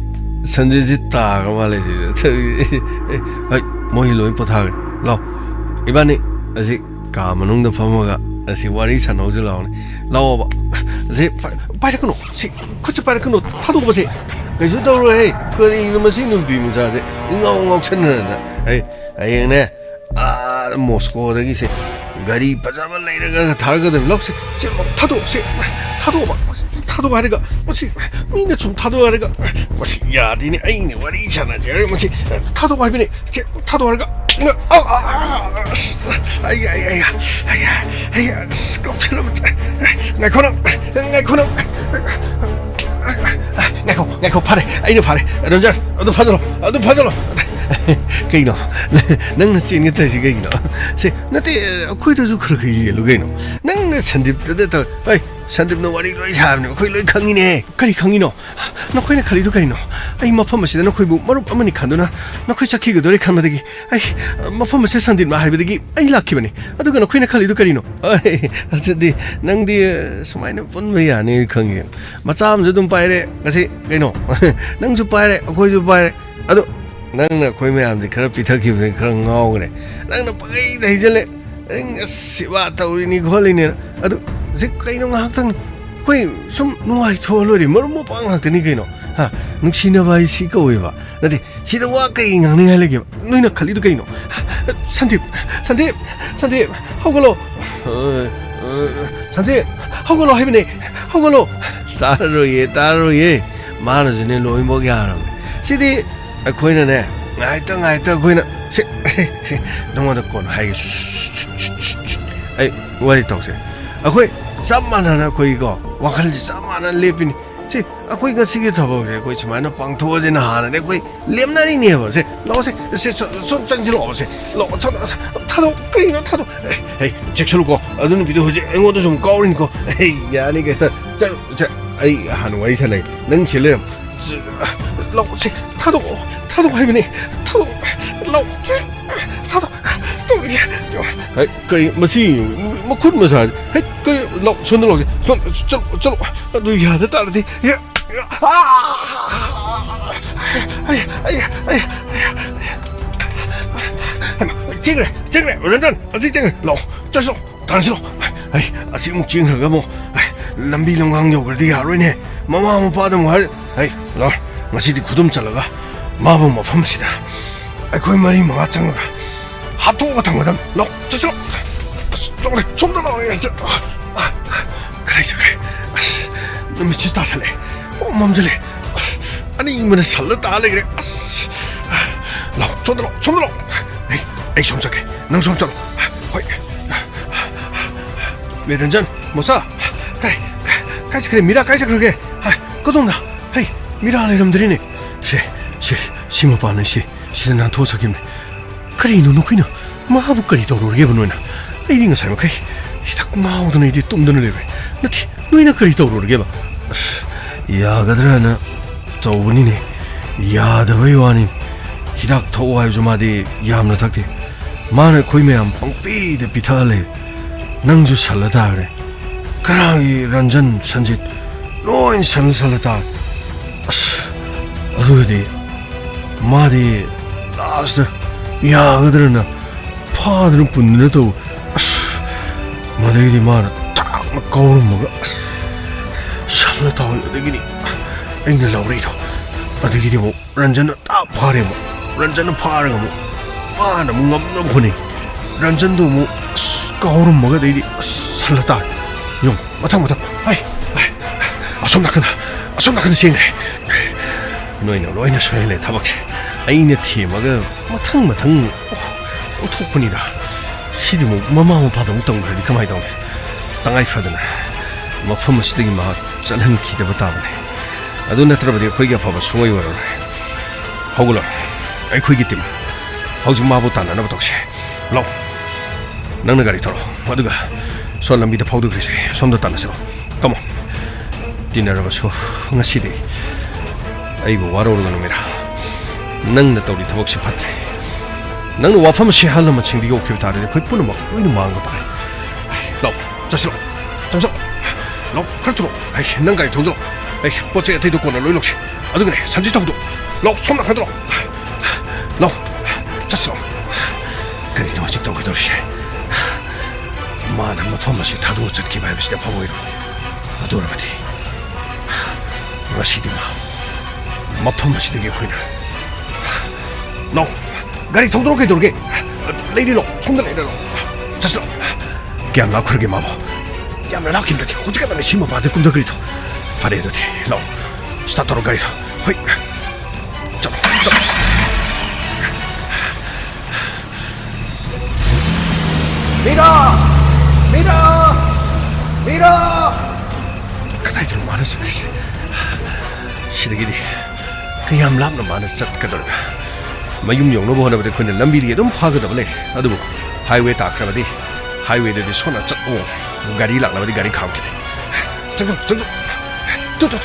A: sanjay ji ta ga ma le ji ai moi loi po tha lo ibani asi ka manung da phama ga asi wari chanau ju lao ne lao ba asi pai da kono si kuchi pai da kono tha do ba se cái số đâu rồi cơ đi nó mà xin được tùy mình ra thế ngao ngao chân rồi nè ấy nè Moscow đấy cái gì gari pajama lấy ra cái tháo cái dem lóc sẽ tháo đồ mà tháo đồ cái mà chỉ mình cũng tháo đồ cái mà chỉ nhà đi này ấy này vậy đi chả này mà chỉ tháo đồ cái này tháo đồ cái ai cậu chân lắm ngày con ngay không phá anh nó phá đấy đơn giản nó phá rồi cái nó nâng nó chuyện như thế gì cái nó sẽ nó thì khơi tôi giúp cái gì lúc cái nó nâng nó sản phẩm đấy thôi ấy sản phẩm nó vào đi lấy sản nó khơi lấy khăng như này cái khăng như nó khơi nó khơi được cái nó ấy mà phẩm mà sẽ nó khơi bụng mà lúc mà mình khăn đó nó khơi chắc khi cái đó để khăn mà đấy ấy mà phẩm mà sẽ sản phẩm mà hay bị đấy ấy là khi mà này đó cái nó khơi nó khơi được cái nó ấy thì nâng thì समय nó vẫn vậy à này khăng như mà chăm cho tụi bay đấy cái nó nâng chụp bay đấy khơi chụp bay đấy đó nang na khoi mayam ji khara pitha ki be khara ngau gre nang na pai dai jale ang siwa tawri ni kholi ne adu ji kai no ngak tang khoi sum nuai tho lo ri mar mo pang hak ni kai no ha nung sina bai si ko we ba na di si da wa kai ngang ni hai le ge noi na khali du kai no sandip hogolo sandip hogolo hai ne hogolo taro ye ma na jine loi mo gya ra si di khoi na ne ngai ta khoi na se nong da kon hai ai wari tau se khoi samana na khoi go wakhal ji samana lepin se khoi ga sige thabo se khoi chma na pang tho de na ha na de khoi lem na ni ne ba se lo se son chang ji lo se lo chon ta do kai no ta do ai jekshulu go adun bidu hoje engo do som gao rin ko ai ya ni ge sa ai han wari sa nei nang chi le lo se ta do hay bên này lâu đấy cái mà xí mà khuất mà sao hết cái lậu xuân nó lậu xuân tôi giờ thế ta là đi chết này人真chết này lậu这是当然是哎是用精神个么LAMBI 영광 욕을 뒤야 로이네 마마 받은 거哎老我是的구름 잘라가 마법 뭐 펌시다. 아이 거기 말이 뭐 맞짱가. 하도 같은 거다. 너 저저 좀 더 나와야지. 그래. 너 미치다 살래. 몸질래. 아니 이번에 살렸다 그래. 너 좀 더. 에이 좀 저게. 너 좀 좀. 외련전 뭐 사? 그래 미라 가자 그러게. 그동나. 헤이 미라 이놈들이네. 심어 봐는 시는 도석임네. 그래 이놈 그냥 마부거리 도로게 보노나. 이링가 살면 그이 딱 마오도네 이디 똥드는 레베. 나티 너희나 그리 도로게 봐. 야가드라나 저분이네 야다의 와니 히닥 더와이죠 마디 야암나 탁디 마네 코이메암 뻥삐데 비탈레 낭주 살라다래 그랑이 란전 산짓 노인 살라다 어두디 마디 라스트 야가드라나 파드는 분느도 마데이디 마나 딱 거울 먹어 살라다 어디기니 앵글 라우리도 어디기니 뭐 란전은 딱 파래 뭐 란전은 파래가 뭐 마나 뭐 없나 보니 란전도 뭐 거울 먹어 데이디 살라다 용 마탕 아이 아솜나카나 시행해 너희는 소연해 타박시 아이네 티마가 마탕 톡분이다 시디 뭐 마마무 받아 웃던 걸 니가 많이 다오네 땅아이 파드나 마품을 시대기 막 짠한 기대가 따보네 아도 나트라바디 거기 아파봐 숭어이 와라 하고라 아이 거기 때문에 하우지 마보다 나나보 덕시 로 낭나 가리 털어 와두가 손람 미다 파우드 그리시 손도 따나세요 컴온 디나라바 소 흥아 시디 아이고 와로르가 놈이라 낭나 떠우리 더벅시 파트레 낭나 와파면 시할라만 챙기기 오케이 다르데 거의 뿌는 막 너희는 망한 거 다래 로 자시로 정석 로 카르트로 아이 낭가리 동들어 아이 뽀찌가 뒤도 꼬나 로이록시 아두그네 산지타구도 로 손락하도록 로 자시로 그래 너 아직도 그도리시 마나 마파마시 다도 어쩌기 기바이비시대 파보이로 아도라바디 마시디마 마파마시 되게 보이나 로 가리 동도록 해도록게 레이리로 손들 레이리로 자시로 그냥 라쿠르게 마보 야면 라키인데 호지가만에 심어 받을 꿈도 그리도 바래도 돼로 스타트로 가리도 호이 점 밀어 그다이들 많았어 시르기디 그냥 람나 많았어 zat가더라 마윰용노 하나보다 그는 람비리에 좀 파거더블레 아두고 하이웨이 다크라바디 하이웨이들이 손아 zat고 가리 락나바디 가리 카우게 저거 뚜뚜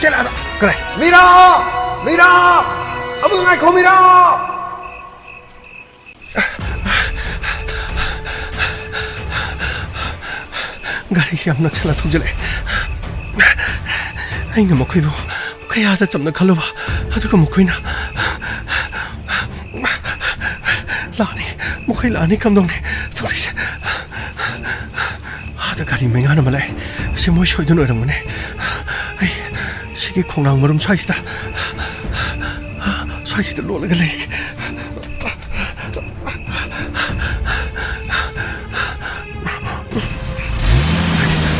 A: 쟤라 그래 밀어 아무도 나이코 밀어 가리 시암나 찰나 통절해 아이가 먹고 이거 그야 하다 잡나 갈로봐 아두가 먹고 있나 라니 먹고 라니 감동네 도리시 하다 가리 맹하나 말래 시 뭐 쇼이도 이런 거네 아이 시기 콩나물음 사이시다 사이시다 놀라길래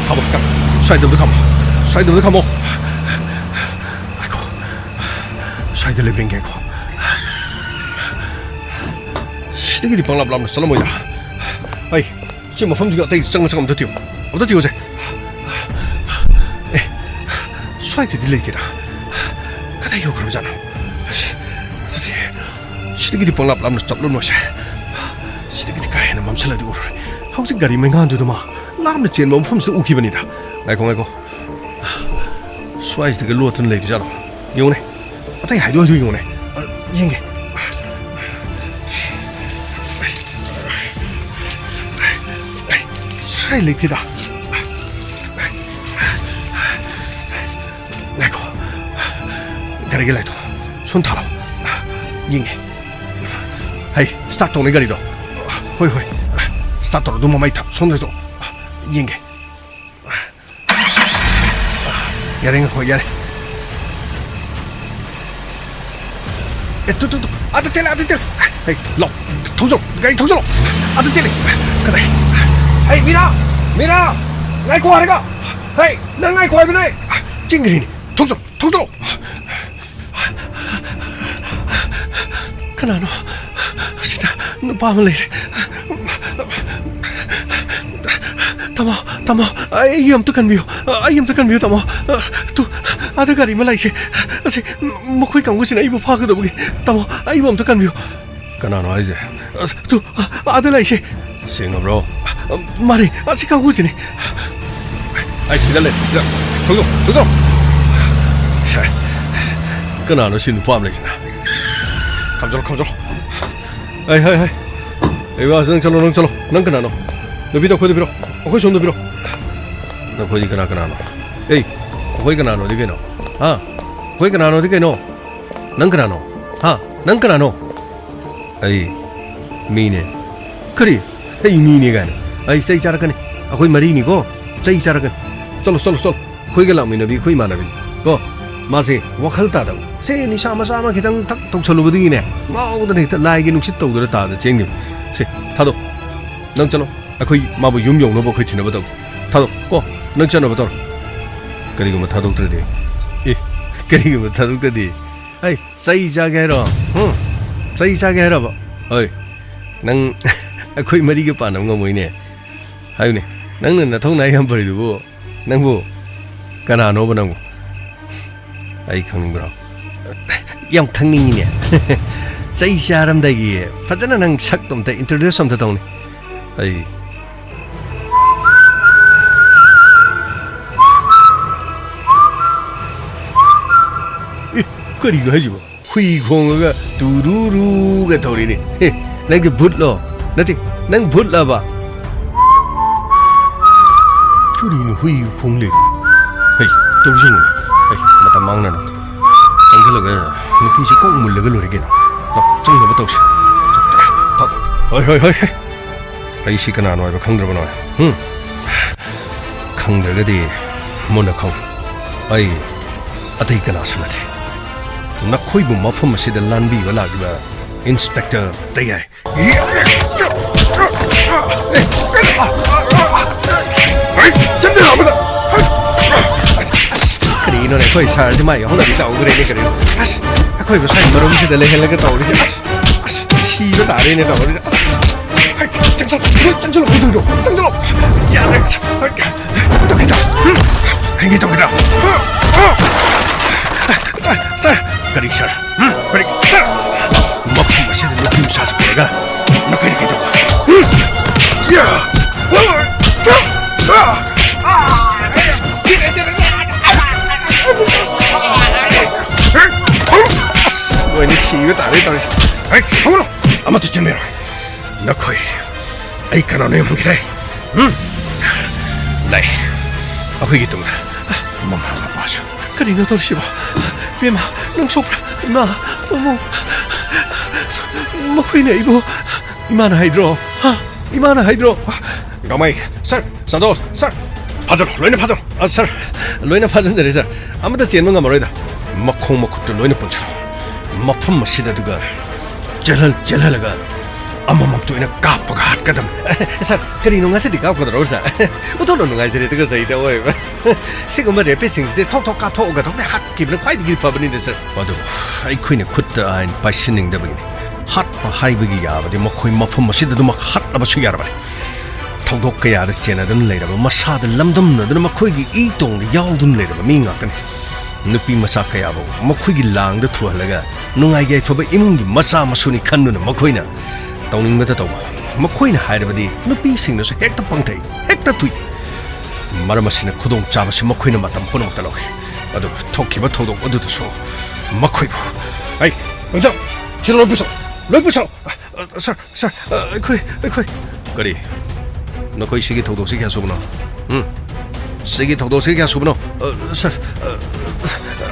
A: 가볼까? 사이드부터 가모. 아이고, 사이드를 뱅개고. 시대기리 방랍랍나 살라 뭐야? 아이, 지금 뭐 범주가 어떻게 장난감 더 뛰어? 어디 뛰어제? 에, 사이드 딜레이티라. 가다 이거 그러잖아. 어디? 시대기리 방랍랍나 잡는 것이. 시대기리 가해는 맘살라도 오르. 항상 가리 맹한데도 막. 라면 煎 몸품스 우기번이다. 아이고 수아이스 그 로튼 레이디잖아. 이거네. 어떻게 해도 이거네. 이게. 수아이 레이디다. 아이고. 가리길래도 손 타라. 이게. 아이 스타트 오네 가리도. 호이 스타트로 너무 많이 타. 손에도. 이게 야랭가 거 야래 뚜뚜뚜 아드첼 에이 로 통정 가리 통정 아드첼 그래 에이 미라 나이 코 하래가 에이 나이 코 하비네 찡그리니 통정 그나노 시다 너 밤을 내래 tamo ayam tu kan view tamo tu ada gari malai se ase mokoi kam gusin ai bu pha ka do gi tamo ayam tu kan view kana no ai se tu ada lai se singa bro mari ase ka gusin ai sida tozo 그나노 신우 포함내시나 감절로 에이 와서 능 절로 능 그나노 너 비도 거기 빌어 거기 손도 빌어 너 거기 그나노 에이 거기 그나노 어디 게노 아 거기 그나노 어디 게노 능 그나노 능 그나노 에이 미네 그리 에이 미네가 에이 세이 자라가네 거기 말이니고 세이 자라가 쫄로 거기 라미나 비 거기 마나비 고 마세 와칼 따다고 세니 사마 기당 탁 독철로버딩이네 마오더니 라이게 눅시 떠오더라 따다 쟁님 세 타도 능 쩔로 거기 마부 윤용노버 거기 지나버도 타도 고 능 쩔어버도 그리고 뭐 타독들이 그리고 뭐 타독들이 에이 세이자게 해라 세이자게 해라 봐 어이 능 거기 머리가 빠는 거 뭐이네 아유네 능는 나 통나이 한 벌이 두고 능부 가나노 보는 거 아이 강릉구나 영 강릉이네 저이 사람들이 파자나 능 sakdomte introduce 좀 더더네 아이 그리고 하지 뭐 휘공어가 두루루가 돌리네 내게 붙러 나한테 난 붙러봐 그리는 휘공래 헤이 돌리시네 에이 맞다 막나나 정절라가 눈빛이 꼭 물려가 노리게나 너 정답부터 혹시 어이 에이 시간 안 와요 강들어보나 강들어가디 뭐나콩 에이 아테이가 나서라디 나 코이부 마포마시데 란비 발라기바 인스펙터 TAYAI 잠들어 아무다 그래 이놈의 거의 살지 마요 혼나비 따오 그래 그래요 거의 뭐 살이 머름시대 레헬레가 따오리지 시도 다리네 따오리지 짱절로 고등로 야 똑이다 행이 똑이다 그리 살 그리 먹힌 맛이 느낌 사서 배가 너 그리 기도 야 왜 시위에 다리 떨어지 아이 어머나 아무도 쯤에로 너 거의 아이까나 내 무기다 나이 아프기 때문에 엄마 봐줘 그리 너 떨어지봐 비마 능 소프라 마 거이네 이거 이만한 하이드로 이만한 하이드로 가마이 쌀 파전 로이네 파전 쌀 로이네 파전 저리 쌀 아무도 제는가 모르다 먹고 로이네 본처럼 마품 마시다두가 젤랄가 아마막도이나 까빠가 핫가담 살 그리 농아세디 까빠가 오사 우토는 농아세디 그거 사이다 오이 시금마 레페싱스데 톡톡 까토가 톡네 핫 기브는 과이디 기파버닌데 살 와도 아이 쿠이네 굿다 아인 바시닝다 버기네 핫바 하이브기 야바디 마코이 마품 마시다두 막 핫라바 추기하라 바리 톡톡가 야다 제나든 레이라바 마사들 람덤나든 마코이기 이동데 야우든 레이라바 밍아든 nupi masaka yabo makhuigi lang da thualaga nungai ge thoba imungi masa masuni khannuna makhoina tawning mata tawba makhoina hairabadi nupi singna so hekta pangthai hekta thui maramasina khudong chabasi makhoina matam ponong talawi adu thokkiba thodok adu so makhoibu ai onjang chilo loipuso sir khoi kari nakoi sigi thodok sigi asubna sigi thodok sigi asubna sir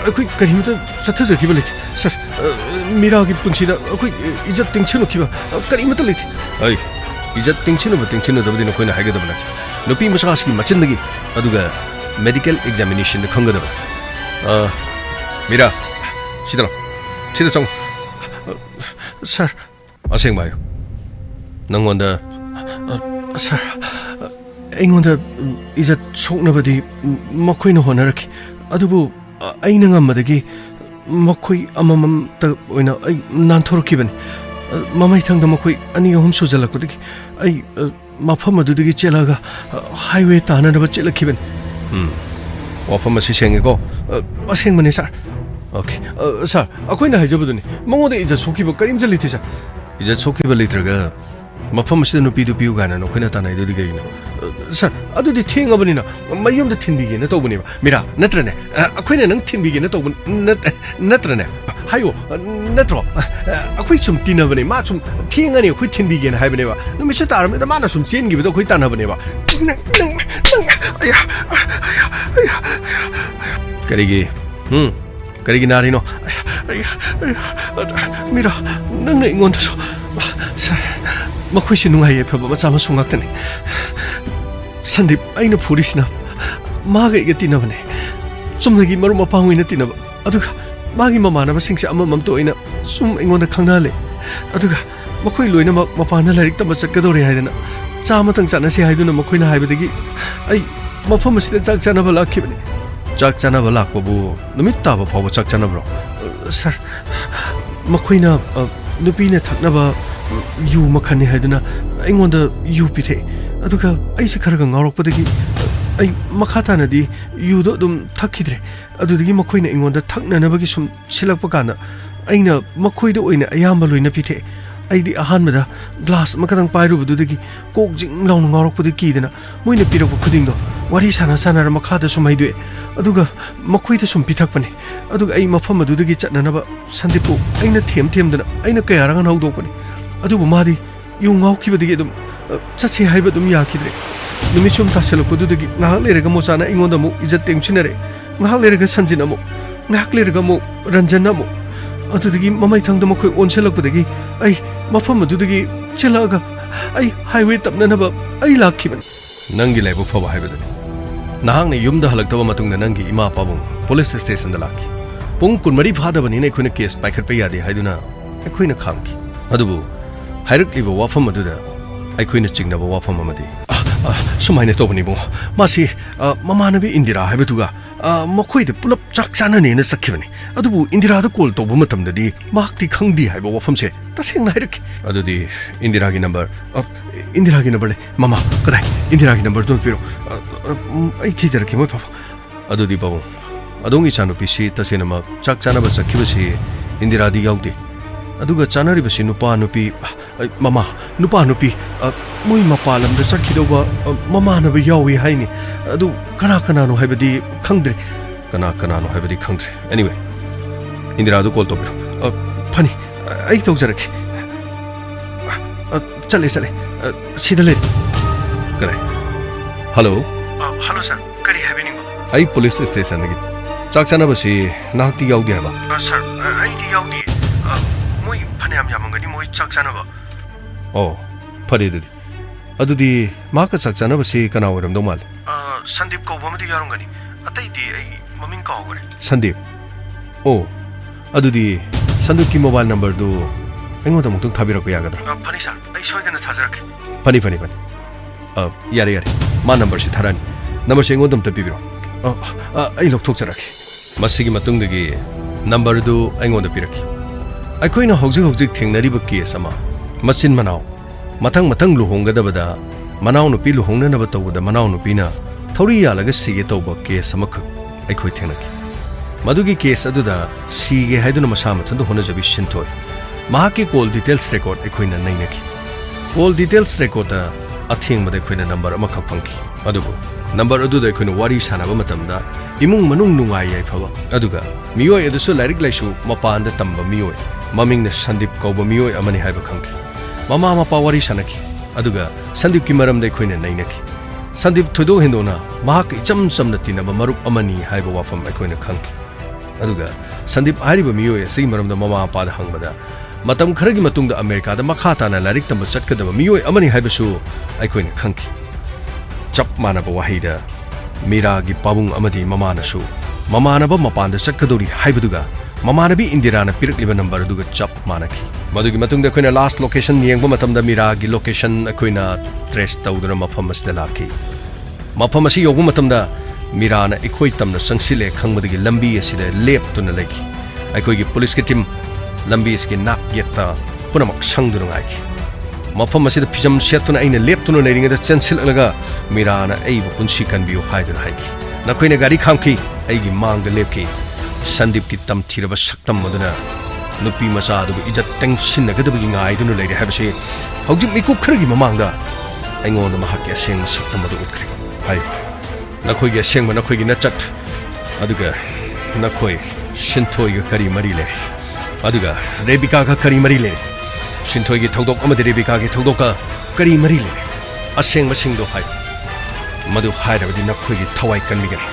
A: कोई कहीं तो सत्तर से किबले sir मेरा की पुंछी ना कोई इज्जत टिंगचिनो किबा कहीं मत लेती अई इज्जत टिंगचिनो दबदी न कोई ना हाइगे दबला नुपी मसास की मचिन दगी अदुगा मेडिकल एग्जामिनेशन न खंग दबा मेरा 시다 정 सर 아생 봐요 नंगोंदा सर एंगोंदा इज्जत 속나버디 मखोइनो होनरकी अदुबु 아이는 엄마들이 먹고이 아마맘다 오이나 아이 난토르키벤 마마이 탕다 먹고이 아니 홈 소잘라거든기 아이 마파마드들이 젤라가 하이웨이 따나르바 젤라키벤 와파마 시생이고 생만이 살 오케이 살 아코이나 해줘보더니 멍어데 이제 소키버 까림절리티자 이제 소키버 리트가 mafam asida nupi du piu gana no khina tanai du digai no sir adu di thinga bani na mayum da thinbi ge na to bani ba mira natra ne akhoi nang thinbi ge na to natra ne hayo natro akhoi chum tina bani ma chum thinga ni akhoi thinbi ge na hai bani ba no mi chata da ma na sum chen gi ba akhoi tan bani ba aya karigi karigi nari no mira nang na ingon so sir makhoi si nungai e phaba macha ma sungak tani Sandip aina purisna maga iga tinabane sumnagi maru mapangoi na tinaba aduga magi mamana ba singse amamam to ina sum ingonda khangnale aduga makhoi loina mapana larik tamba chakadore haidana chama tang chana se haiduna makhoi na haibadagi ai mafam asida chak chana ba lakhibani chak chana ba lakbabu numit taba phawa chak chana bro sir makhoi na nupi na thakna ba yu makhani haiduna ingonda yu pithe aduga ai se kharaga ngawrokpadagi ai makhata na di yu do dum thakidre adudagi makhoi na ingonda thakna na bagi sum silakpa kana aina makhoi do oina ayamba loina pithe ai di ahan mada glass makadang pairu bududagi kok jing lawn ngawrokpadagi kidana moina pirakpa khuding do wari sana sana ra makhada sum haidue aduga makhoi da sum pithakpane aduga ai mafam adudagi chatna na ba sandipu aina them dana aina kayaranga nawdokpane adubu madi yu ngawkhibadagi dum chache haiba dum yakidre numisum taselokududagi ngahak lerega mochana ingonda mu ijat tengchinare ngahak lerega sanjina mu ngahak lerega mu ranjana mu adudagi mamai thangda makhoi onselakpudagi ai mafam adudagi chelaga ai highway tapna ba ai lakhiban nangi laibu phaba haibadani nahang ne yumda halaktaba matungna nangi ima pabung police station da lakhi pung kunmari phadabani ne khuna case paikhat pe yade haiduna akhoina khamki adubu hairakliba wafam aduda ꯑꯩꯈꯣꯏꯅ ꯆꯤꯡꯅꯕ ꯋꯥꯐꯝ ꯑꯃꯗꯤ ꯁꯨꯃꯥꯏꯅ ꯇꯧꯕꯅꯤꯕꯣ ꯃꯥꯁꯤ ꯃꯃꯥꯟꯅꯕꯤ ꯏꯟꯗꯤꯔꯥ ꯍꯥꯏꯕꯗꯨꯒ ꯃꯈꯣꯏꯗ ꯄꯨꯂꯞ ꯆꯥꯛ ꯆꯥꯅꯅꯦꯅ ꯆꯠꯈꯤꯕꯅꯤ ꯑꯗꯨꯕꯨ ꯏꯟꯗꯤꯔꯥꯗ ꯀꯣꯜ ꯇꯧꯕ ꯃꯇꯝꯗꯗꯤ ꯃꯍꯥꯛꯇꯤ ꯈꯪꯗꯦ ꯍꯥꯏꯕ ꯋꯥꯐꯝꯁꯦ ꯇꯁꯦꯡꯅ ꯍꯥꯏꯔꯛꯈꯤ ꯑꯗꯨꯗꯤ ꯏꯟꯗꯤꯔꯥꯒꯤ ꯅꯝꯕꯔ ꯂꯩ ꯃꯃꯥ ꯀꯗꯥꯏ ꯏꯟꯗꯤꯔꯥꯒꯤ ꯅꯝꯕꯔꯗꯨ ꯄꯤꯔꯣ ꯑꯩ ꯊꯤꯖꯔꯛꯀꯦ ꯃꯣꯏ ꯐꯥꯎ ꯑꯗꯨꯗꯤ ꯄꯥꯕꯨꯡ ꯑꯗꯣꯝꯒꯤ ꯏꯆꯥꯅꯨꯄꯤꯁꯤ ꯇꯁꯦꯡꯅꯃꯛ ꯆꯥꯛ ꯆꯥꯅꯕ ꯆꯠꯈꯤꯕꯁꯤ ꯏꯟꯗꯤꯔꯥꯗꯤ ꯌꯥꯎꯗꯦ ꯑꯗꯨꯒ ꯆꯥꯅꯔꯤꯕꯁꯤ ꯅꯨꯄꯥ ꯅꯨꯄꯤ ꯃꯃꯥ ꯅꯨꯄꯥ ꯅꯨꯄꯤ ꯃꯣꯏ ꯃꯄꯥꯟ ꯂꯝꯗ ꯆꯠꯈꯤꯗꯧꯕ ꯃꯃꯥꯟꯅꯕ ꯌꯥꯎꯏ ꯍꯥꯏꯅꯤ ꯑꯗꯨ ꯀꯅꯥꯅꯣ ꯍꯥꯏꯕꯗꯤ ꯈꯪꯗ꯭ꯔꯦ ꯀꯅꯥꯅꯣ ꯍꯥꯏꯕꯗꯤ ꯈꯪꯗ꯭ꯔꯦ ꯑꯦꯅꯤꯋꯦ ꯏꯟꯗꯤꯔꯥꯗꯨ ꯀꯣꯜ ꯇꯧꯕꯤꯔꯣ ꯐꯅꯤ ꯑꯩ ꯇꯧꯖꯔꯛꯀꯦ ꯆꯠꯂꯦ ꯁꯤꯗ ꯂꯩ ꯀꯗꯥꯏ ꯍꯜꯂꯣ ꯁꯔ ꯀꯔꯤ ꯍꯥꯏꯕꯤꯅꯤꯡꯕ ꯑꯩ ꯄꯨꯂꯤꯁ ꯁ꯭ꯇꯦꯁꯟꯗꯒꯤ ꯆꯥꯛ ꯆꯥꯅꯕꯁꯤ ꯅꯍꯥꯛꯇꯤ ꯌꯥꯎꯗꯦ ꯍꯥꯏꯕ ꯁꯔ ꯑꯩꯗꯤ ꯌꯥꯎꯗꯦ ꯃꯣꯏ ꯐꯅꯌꯥꯝ ꯌꯥꯝꯃꯝꯒꯅꯤ ꯃꯣꯏ ꯆꯥꯛ ꯆꯥꯅꯕ ꯑꯣ ꯐꯔꯦ ꯑꯗꯨꯗꯤ ꯃꯍꯥꯛꯀ ꯆꯥꯛ ꯆꯥꯅꯕꯁꯤ ꯀꯅꯥ ꯑꯣꯏꯔꯝꯗꯧ ꯃꯥꯜꯂꯤ ꯁꯟꯗꯤꯞ ꯀꯧꯕ ꯑꯃꯗꯤ ꯌꯥꯎꯔꯝꯒꯅꯤ ꯑꯇꯩꯗꯤ ꯑꯩ ꯃꯃꯤꯡ ꯀꯥꯎꯈ꯭ꯔꯦ ꯁꯟꯗꯤꯞ ꯑꯣ ꯑꯗꯨꯗꯤ ꯁꯟꯗꯤꯞꯀꯤ ꯃꯣꯕꯥꯏꯜ ꯅꯝꯕꯔꯗꯨ ꯑꯩꯉꯣꯟꯗ ꯑꯃꯨꯛꯇꯪ ꯊꯥꯕꯤꯔꯛꯄ ꯌꯥꯒꯗ꯭ꯔꯥ ꯐꯅꯤ ꯁꯥꯔ ꯑꯩ ꯁꯣꯏꯗꯅ ꯊꯥꯖꯔꯛꯀꯦ ꯐꯅꯤ ꯌꯥꯔꯦ ꯃꯥ ꯅꯝꯕꯔꯁꯤ ꯊꯥꯔꯛꯑꯅꯤ ꯅꯝꯕꯔꯁꯤ ꯑꯩꯉꯣꯟꯗ ꯑꯝꯇ ꯄꯤꯕꯤꯔꯣ ꯑꯩ ꯂꯧꯊꯣꯛꯆꯔꯛꯀꯦ ꯃꯁꯤꯒꯤ ꯃꯇꯨꯡꯗꯒꯤ ꯅꯝꯕꯔꯗꯨ ꯑꯩꯉꯣꯟꯗ ꯄꯤꯔꯛꯈꯤ ꯑꯩꯈꯣꯏꯅ ꯍꯧꯖꯤꯛ ꯊꯦꯡꯅꯔꯤꯕ ꯀꯦꯁ ꯑꯃ ꯃꯆꯤꯟ ꯃꯅꯥꯎ ꯃꯊꯪ ꯂꯨꯍꯣꯡꯒꯗꯕꯗ ꯃꯅꯥꯎꯅꯨꯄꯤ ꯂꯨꯍꯣꯡꯅꯅꯕ ꯇꯧꯕꯗ ꯃꯅꯥꯎꯅꯨꯄꯤꯅ ꯊꯧꯔꯤ ꯌꯥꯜꯂꯒ ꯁꯤꯒꯦ ꯇꯧꯕ ꯀꯦꯁ ꯑꯃꯈꯛ ꯑꯩꯈꯣꯏ ꯊꯦꯡꯅꯈꯤ ꯃꯗꯨꯒꯤ ꯀꯦꯁ ꯑꯗꯨꯗ ꯁꯤꯒꯦ ꯍꯥꯏꯗꯨꯅ ꯃꯁꯥ ꯃꯊꯟꯇ ꯍꯣꯠꯅꯖꯕꯤ ꯁꯤꯟꯊꯣꯏ ꯃꯍꯥꯛꯀꯤ ꯀꯣꯜ ꯗꯤꯇꯦꯜꯁ ꯔꯦꯀꯣꯔꯗ ꯑꯩꯈꯣꯏꯅ ꯅꯩꯅꯈꯤ ꯀꯣꯜ ꯗꯤꯇꯦꯜꯁ ꯔꯦꯀꯣꯔꯗꯇ ꯑꯊꯦꯡꯕꯗ ꯑꯩꯈꯣꯏꯅ ꯅꯝꯕꯔ ꯑꯃꯈꯛ ꯐꯪꯈꯤ ꯑꯗꯨꯕꯨ ꯅꯝꯕꯔ ꯑꯗꯨꯗ ꯑꯩꯈꯣꯏꯅ ꯋꯥꯔꯤ ꯁꯥꯟꯅꯕ ꯃꯇꯝꯗ ꯏꯃꯨꯡ ꯃꯅꯨꯡ ꯅꯨꯡꯉꯥꯏ ꯌꯥꯏꯐꯕ ꯑꯗꯨꯒ ꯃꯤꯑꯣꯏ ꯑꯗꯨꯁꯨ ꯂꯥꯏꯔꯤꯛ ꯂꯥꯏꯁꯨ ꯃꯄꯥꯟꯗ ꯇꯝꯕ ꯃꯤꯑꯣꯏ ꯃꯃꯤꯡꯅ ꯁꯟꯗꯤꯞ ꯀꯧꯕ ꯃꯤꯑꯣꯏ ꯑꯃꯅꯤ ꯍꯥꯏꯕ ꯈꯪꯈꯤ ꯃꯃꯥ ꯃꯄꯥ ꯋꯥꯔꯤ ꯁꯥꯟꯅꯈꯤ ꯑꯗꯨꯒ ꯁꯟꯗꯤꯞꯀꯤ ꯃꯔꯝꯗ ꯑꯩꯈꯣꯏꯅ ꯅꯩꯅꯈꯤ ꯁꯟꯗꯤꯞ ꯊꯣꯏꯗꯣꯛ ꯍꯦꯟꯗꯣꯛꯅ ꯃꯍꯥꯛꯀ ꯏꯆꯝ ꯆꯝꯅ ꯇꯤꯟꯅꯕ ꯃꯔꯨꯞ ꯑꯃꯅꯤ ꯍꯥꯏꯕ ꯋꯥꯐꯝ ꯑꯩꯈꯣꯏꯅ ꯈꯪꯈꯤ ꯑꯗꯨꯒ ꯁꯟꯗꯤꯞ ꯍꯥꯏꯔꯤꯕ ꯃꯤꯑꯣꯏ ꯑꯁꯤꯒꯤ ꯃꯔꯝꯗ ꯃꯃꯥ ꯃꯄꯥꯗ ꯍꯪꯕꯗ ꯃꯇꯝ ꯈꯔꯒꯤ ꯃꯇꯨꯡꯗ ꯑꯃꯦꯔꯤꯀꯥꯗ ꯃꯈꯥ ꯇꯥꯅ ꯂꯥꯏꯔꯤꯛ ꯇꯝꯕ ꯆꯠꯀꯗꯕ ꯃꯤꯑꯣꯏ ꯑꯃꯅꯤ ꯍꯥꯏꯕꯁꯨ ꯑꯩꯈꯣꯏꯅ ꯈꯪꯈꯤ ꯆꯞ ꯃꯥꯟꯅꯕ ꯋꯥꯍꯩꯗ ꯃꯤꯔꯥꯒꯤ ꯄꯥꯕꯨꯡ ꯑꯃꯗꯤ ꯃꯃꯥꯅꯁꯨ ꯃꯃꯥꯟꯅꯕ ꯃꯄꯥꯟꯗ ꯆꯠꯀꯗꯧꯔꯤ ꯍꯥꯏꯕꯗꯨꯒ ꯃꯃꯥꯟꯅꯕꯤ ꯏꯟꯗꯤꯔꯥꯅ ꯄꯤꯔꯛꯂꯤꯕ ꯅꯝꯕꯔ ꯑꯗꯨꯒ ꯆꯞ ꯃꯥꯟꯅꯈꯤ ꯃꯗꯨꯒꯤ ꯃꯇꯨꯡꯗ ꯑꯩꯈꯣꯏꯅ ꯂꯥꯁꯠ ꯂꯣꯀꯦꯁꯟ ꯌꯦꯡꯕ ꯃꯇꯝꯗ ꯃꯤꯔꯥꯒꯤ ꯂꯣꯀꯦꯁꯟ ꯑꯩꯈꯣꯏꯅ ꯇ꯭ꯔꯦꯁ ꯇꯧꯗꯨꯅ ꯃꯐꯝ ꯑꯁꯤꯗ ꯂꯥꯛꯈꯤ ꯃꯐꯝ ꯑꯁꯤ ꯌꯧꯕ ꯃꯇꯝꯗ ꯃꯤꯔꯥꯅ ꯑꯩꯈꯣꯏ ꯇꯝꯅ ꯆꯪꯁꯤꯜꯂꯦ ꯈꯪꯕꯗꯒꯤ ꯂꯝꯕꯤ ꯑꯁꯤꯗ ꯂꯦꯞꯇꯨꯅ ꯂꯩꯈꯤ ꯑꯩꯈꯣꯏꯒꯤ ꯄꯨꯂꯤꯁꯀꯤ ꯇꯤꯝ ꯂꯝꯕꯤ ꯑꯁꯤꯒꯤ ꯅꯥꯛ ꯌꯦꯠꯇ ꯄꯨꯝꯅꯃꯛ ꯁꯪꯗꯨꯅ ꯉꯥꯏꯈꯤ ꯃꯐꯝ ꯑꯁꯤꯗ ꯐꯤꯖꯝ ꯁꯦꯠꯇꯨꯅ ꯑꯩꯅ ꯂꯦꯞꯇꯨꯅ ꯂꯩꯔꯤꯉꯩꯗ ꯆꯦꯟꯁꯤꯜꯂꯛꯂꯒ ꯃꯤꯔꯥꯅ ꯑꯩꯕꯨ ꯄꯨꯟꯁꯤ ꯀꯟꯕꯤꯌꯨ ꯍꯥꯏꯗꯨꯅ ꯍꯥꯏꯈꯤ ꯅꯈꯣꯏꯅ ꯒꯥꯔꯤ ꯈꯥꯝꯈꯤ ꯑꯩꯒꯤ ꯃꯥꯡꯗ ꯂꯦꯞꯈꯤ ꯁꯟꯗꯤꯞꯀꯤ ꯇꯝꯊꯤꯔꯕ ꯁꯛꯇꯝ ꯑꯗꯨꯅ ꯅꯨꯄꯤ ꯃꯆꯥ ꯑꯗꯨꯕꯨ ꯏꯖꯠ ꯇꯦꯡꯁꯤꯟꯅꯒꯗꯕꯒꯤ ꯉꯥꯏꯗꯨꯅ ꯂꯩꯔꯦ ꯍꯥꯏꯕꯁꯤ ꯍꯧꯖꯤꯛ ꯃꯤꯀꯨꯞ ꯈꯔꯒꯤ ꯃꯃꯥꯡꯗ ꯑꯩꯉꯣꯟꯗ ꯃꯍꯥꯛꯀꯤ ꯑꯁꯦꯡꯕ ꯁꯛꯇꯝ ꯑꯗꯨ ꯎꯠꯈ꯭ꯔꯦ ꯍꯥꯏꯌꯨ ꯅꯈꯣꯏꯒꯤ ꯑꯁꯦꯡꯕ ꯅꯈꯣꯏꯒꯤ ꯅꯆꯠ ꯑꯗꯨꯒ ꯅꯈꯣꯏ ꯁꯤꯟꯊꯣꯏꯒ ꯀꯔꯤ ꯃꯔꯤ ꯂꯩ ꯑꯗꯨꯒ ꯔꯦꯕꯤꯀꯥꯒ ꯀꯔꯤ ꯃꯔꯤ ꯂꯩ ꯁꯤꯟꯊꯣꯏꯒꯤ ꯊꯧꯗꯣꯛ ꯑꯃꯗꯤ ꯔꯦꯕꯤꯀꯥꯒꯤ ꯊꯧꯗꯣꯛꯀ ꯀꯔꯤ ꯃꯔꯤ ꯂꯩ ꯑꯁꯦꯡꯕꯁꯤꯡꯗꯣ ꯍꯥꯏꯌꯨ ꯃꯗꯨ ꯍꯥꯏꯔꯕꯗꯤ ꯅꯈꯣꯏꯒꯤ ꯊꯋꯥꯏ ꯀꯟꯕꯤꯒꯅꯤ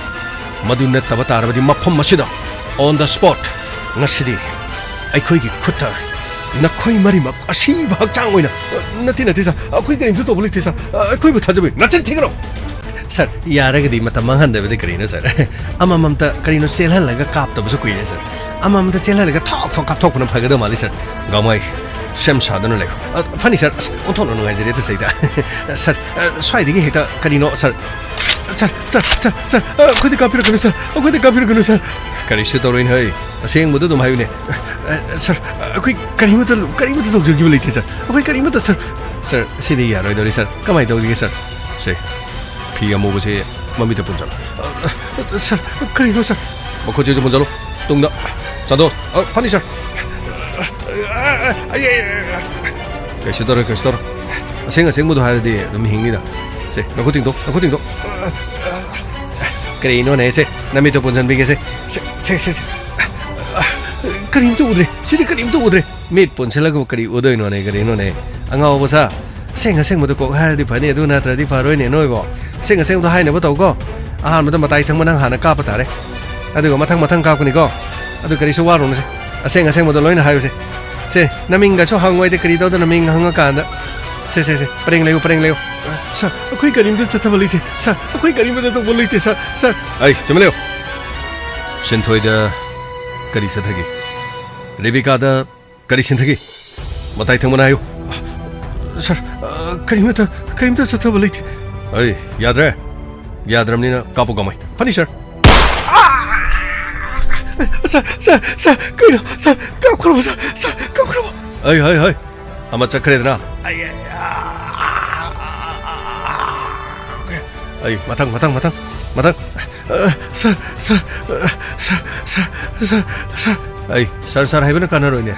A: ꯃꯗꯨ ꯅꯠꯇꯕ ꯇꯥꯔꯕꯗꯤ ꯃꯐꯝ ꯑꯁꯤꯗ on the spot ngasi ꯑꯩꯈꯣꯏꯒꯤ ꯈꯨꯠꯇ ꯅꯈꯣꯏ ꯃꯔꯤꯃꯛ ꯑꯁꯤꯕ ꯍꯛꯆꯥꯡ ꯑꯣꯏꯅ ꯅꯠꯇꯦ ꯁꯔ ꯑꯩꯈꯣꯏ ꯀꯔꯤꯝꯇ ꯇꯧꯕ ꯂꯩꯇꯦ ꯁꯔ ꯑꯩꯈꯣꯏꯕꯨ ꯊꯥꯖꯕꯤ ꯅꯆꯤꯟ ꯊꯤꯒꯅꯣ ꯁꯔ ꯌꯥꯔꯒꯗꯤ ꯃꯇꯝ ꯃꯥꯡꯍꯟꯗꯕꯗꯤ ꯀꯔꯤꯅꯣ ꯁꯔ ꯑꯃꯃꯝꯇ ꯀꯔꯤꯅꯣ ꯆꯦꯜꯍꯜꯂꯒ ꯀꯥꯞꯇꯕꯁꯨ ꯀꯨꯏꯔꯦ ꯁꯔ ꯑꯃꯃꯝꯇ ꯆꯦꯜꯍꯜꯂꯒ ꯊꯣꯛ ꯀꯥꯞꯊꯣꯛꯄꯅ ꯐꯒꯗꯕ ꯃꯥꯜꯂꯤ ꯁꯔ ꯒꯥꯎꯃꯥꯏ ꯁꯦꯝ ꯁꯥꯗꯨꯅ ꯂꯩꯌꯨ ꯐꯅꯤ ꯁꯔ ꯑꯁ ꯑꯣꯟꯊꯣꯛꯅ ꯅꯨꯡꯉꯥꯏꯖꯔꯦ ꯇꯁꯩꯗ ꯁꯔ ꯁ꯭ꯋꯥꯏꯗꯒꯤ ꯍꯦꯛꯇ ꯀꯔꯤꯅꯣ ꯁꯔ ꯑꯩꯈꯣꯏꯗꯤ ꯀꯥꯞꯄꯤꯔꯛꯀꯅꯨ ꯁꯔ ꯑꯩꯈꯣꯏꯗꯤ ꯀꯥꯞꯄꯤꯔꯛꯀꯅꯨ ꯁꯔ ꯀꯔꯤꯁꯨ ꯇꯧꯔꯣꯏꯅꯦ ꯍꯩ ꯑꯁꯦꯡꯕꯗꯨ ꯑꯗꯨꯝ ꯍꯥꯏꯌꯨꯅꯦ ꯁꯔ ꯑꯩꯈꯣꯏ ꯀꯔꯤꯃꯇ ꯇꯧꯖꯈꯤꯕ ꯂꯩꯇꯦ ꯁꯔ ꯑꯩꯈꯣꯏ ꯀꯔꯤꯃꯇ ꯁꯔ ꯁꯤꯗꯤ ꯌꯥꯔꯣꯏꯗꯧꯔꯤ ꯁꯔ ꯀꯃꯥꯏꯅ ꯇꯧꯁꯤꯒꯦ ꯁꯔ ꯁꯦ ꯐꯤ ꯑꯃꯨꯕꯁꯦ ꯃꯃꯤꯠꯇ ꯄꯨꯟꯁꯜꯂꯣ ꯁꯔ ꯀꯔꯤꯅꯣ ꯁꯔ ꯃꯈꯨꯠꯁꯤꯁꯨ ꯄꯨꯟꯁꯜꯂꯣ ꯇꯨꯡꯗ ꯆꯥꯗꯣ ꯐꯅꯤ ꯁꯔ ꯀꯩꯁꯨ ꯇꯧꯔꯣꯏ ꯑꯁꯦꯡꯕꯗꯣ ꯍꯥꯏꯔꯗꯤ ꯑꯗꯨꯝ ꯍꯤꯡꯅꯤꯗ ꯁꯦ ꯅꯈꯨꯠ ꯇꯤꯡꯊꯣꯛ ꯀꯔꯤꯅꯣꯅꯦ ꯁꯦ ꯅꯃꯤꯠꯇꯣ ꯄꯨꯟꯁꯟꯕꯤꯒꯦꯁꯦ ꯁꯦ ꯀꯔꯤꯝꯇ ꯎꯗ꯭ꯔꯦ ꯁꯤꯗꯤ ꯀꯔꯤꯝꯇ ꯎꯗ꯭ꯔꯦ ꯃꯤꯠ ꯄꯨꯟꯁꯤꯜꯂꯒ ꯀꯔꯤ ꯎꯗꯣꯏꯅꯣꯅꯦ ꯀꯔꯤꯅꯣꯅꯦ ꯑꯉꯥꯎꯕ ꯁꯥ ꯑꯁꯦꯡꯕꯗꯣ ꯀꯣꯛ ꯍꯥꯏꯔꯗꯤ ꯐꯅꯤ ꯑꯗꯨ ꯅꯠꯇ꯭ꯔꯗꯤ ꯐꯔꯣꯏꯅꯦ ꯅꯣꯏꯕꯣ ꯑꯁꯦꯡꯕꯗꯣ ꯍꯥꯏꯅꯕ ꯇꯧꯀꯣ ꯑꯍꯥꯟꯕꯗ ꯃꯇꯥꯏ ꯊꯪꯕ ꯅꯪ ꯍꯥꯟꯅ ꯀꯥꯞꯄ ꯇꯥꯔꯦ ꯑꯗꯨꯒ ꯃꯊꯪ ꯀꯥꯞꯀꯅꯤꯀꯣ ꯑꯗꯨ ꯀꯔꯤꯁꯨ ꯋꯥꯔꯨꯅꯨꯁꯦ ꯑꯁꯦꯡꯕꯗꯣ ꯂꯣꯏꯅ ꯍꯥꯏꯌꯨꯁꯦ ꯁꯦ ꯅꯃꯤꯡꯒꯁꯨ ꯍꯪꯉꯣꯏꯗꯤ ꯀꯔꯤ ꯇꯧꯗꯅ ꯃꯤꯡ ꯍꯪꯉꯀꯥꯟꯗ ꯁꯦ ꯄꯔꯦꯡ ꯂꯩꯌꯨ ꯁꯔ ꯑꯩꯈꯣꯏ ꯀꯔꯤꯝꯇ ꯆꯠꯊꯕ ꯂꯩꯇꯦ ꯁꯔ ꯑꯩꯈꯣꯏ ꯀꯔꯤꯝꯇ ꯇꯧꯕ ꯂꯩꯇꯦ ꯁꯔ ꯑꯩ ꯆꯨꯝꯃ ꯂꯩꯌꯨ ꯁꯤꯟꯊꯣꯏꯗ ꯀꯔꯤ ꯆꯠꯊꯒꯤ ꯔꯦꯕꯤꯀꯥꯗ ꯀꯔꯤ ꯁꯤꯟꯊꯒꯤ ꯃꯇꯥꯏ ꯊꯪꯕꯅ ꯍꯥꯏꯌꯨ ꯁꯔ ꯀꯔꯤꯝꯇ ꯆꯠꯊꯕ ꯂꯩꯇꯦ ꯑꯩ ꯌꯥꯗ꯭ꯔꯕꯅꯤꯅ ꯀꯥꯞꯄꯨ ꯀꯃꯥꯏ ꯐꯅꯤ ꯁꯔ ꯁꯔ ꯀꯩꯅꯣ ꯁꯔ ꯀꯥꯞꯈ꯭ꯔꯕ ꯁꯔ ꯀꯥꯞꯈ꯭ꯔꯕ ꯑꯩ ꯑꯃ ꯆꯠꯈ꯭ꯔꯦꯗꯅ ꯑꯩ ꯃꯊꯪ ꯁꯔ ꯑꯩ ꯁꯔ ꯍꯥꯏꯕꯅ ꯀꯥꯟꯅꯔꯣꯏꯅꯦ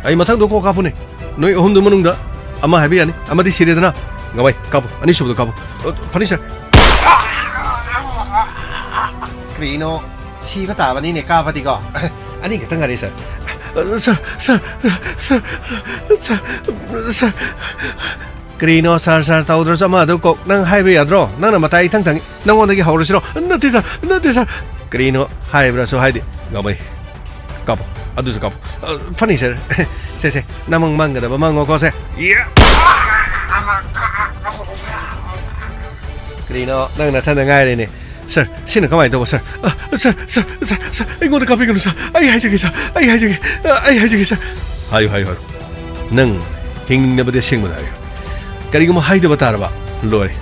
A: ꯑꯩ ꯃꯊꯪꯗꯣ ꯀꯣꯛ ꯀꯥꯞꯄꯨꯅꯦ ꯅꯣꯏ ꯑꯍꯨꯝꯗꯨ ꯃꯅꯨꯡꯗ ꯑꯃ ꯍꯥꯏꯕ ꯌꯥꯅꯤ ꯑꯃꯗꯤ ꯁꯤꯔꯦꯗꯅ ꯉꯋꯥꯏ ꯀꯥꯞꯄꯨ ꯑꯅꯤꯁꯨꯕꯗꯣ ꯀꯥꯞꯄꯨ ꯐꯅꯤ ꯁꯔ ꯀꯔꯤꯅꯣ 시가 따바니네 까바디가 아니 그딴 거리 서 그리노 살 타우드서 마도 꼭낭 하이브 야드로 나나 마타이 탕탕 나원다기 하우르시로 너티서 그리노 하이브라서 하이디 가바이 까보 아두서 까보 파니서 세세 나멍망가다 망고 거세 그리노 낭 나타나 가야리네 Sir, sino kamay daw, sir? Sir, ingon na kapig sir. Ay, sige, sir. Ay, sige, sir. Hayo. Nang hingning na ba di sing mo tayo? Kari mo hay da ba tara ba? Lore.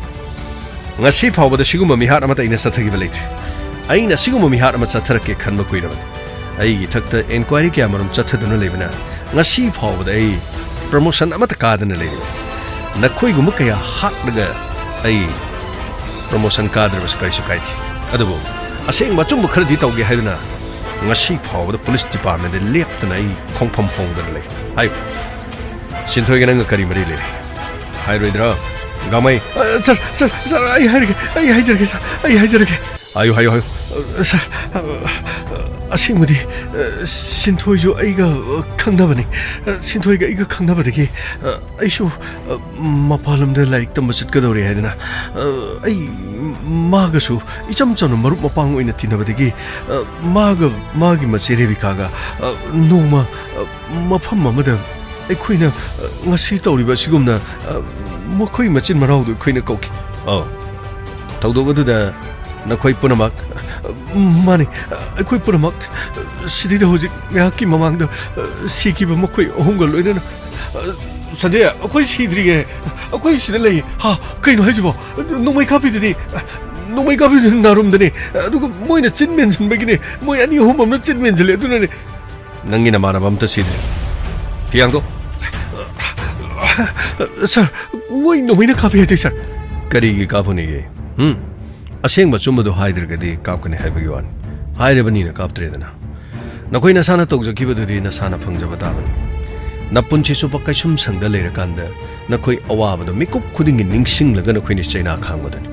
A: Nga si pao ba da sigo mamihat naman tayo na sa tagi balit. Ay na sigo mamihat naman sa tarake kan makuy naman. Ay itakta inquiry kaya marum chatha doon na na. Nga si pao ba da ay promotion naman takada na lady. Nakuy gumukaya hak naga ay promotion cadre was kari sukaiti. Adubo, asing machumbo kharadi tawge haiduna. Ngasi phawda police department de leptana ai khongpham phongdana lei. Hai. Sinthoi ga nang kari mari le. Hai roidra. Gamai. Sir, ai haijirge sir. Ai haijirge. Ayo. Sir. Asing mudi sinthoi jo aiga khangnabani. Sinthoi ga aiga khangnabadagi aishu mapalamda like tambasit kadori haidana. Ai 마가수 이점점은 마루 마빵 오이나 티나바데기 마기 마세레비카가 노마 마팜 마마다 에코이나 ngasi tawriba sigumna makhoi machin maraudu khoina koki tawdogaduda nakhoi punamak mani ekhoi punamak sidida hojik ngaki mamangda sikiba makhoi ohungal loina Sanjay, ako'y sidrige, ako'y sinalay, ha, kayo na hajibo, nung may kapit din narum din adugo mo'y na chinmen san bagini, mo'y ani humam na chinmen sila, ito na ni, nang inamanabam to sidri, kiyang to, sir, mo'y na kapit ito, sir, karigi kapo ni, asing matsumado haidr kadi kap ka ni haibagyawan, haidr ba ni na kap tre na, nako'y nasana togja kiba do di nasana pangjabata ba ni, napunchi su pakai sum sangda lera kanda nakoi awabado mikup khuding ningsing laga nakoi ni chaina khangbadan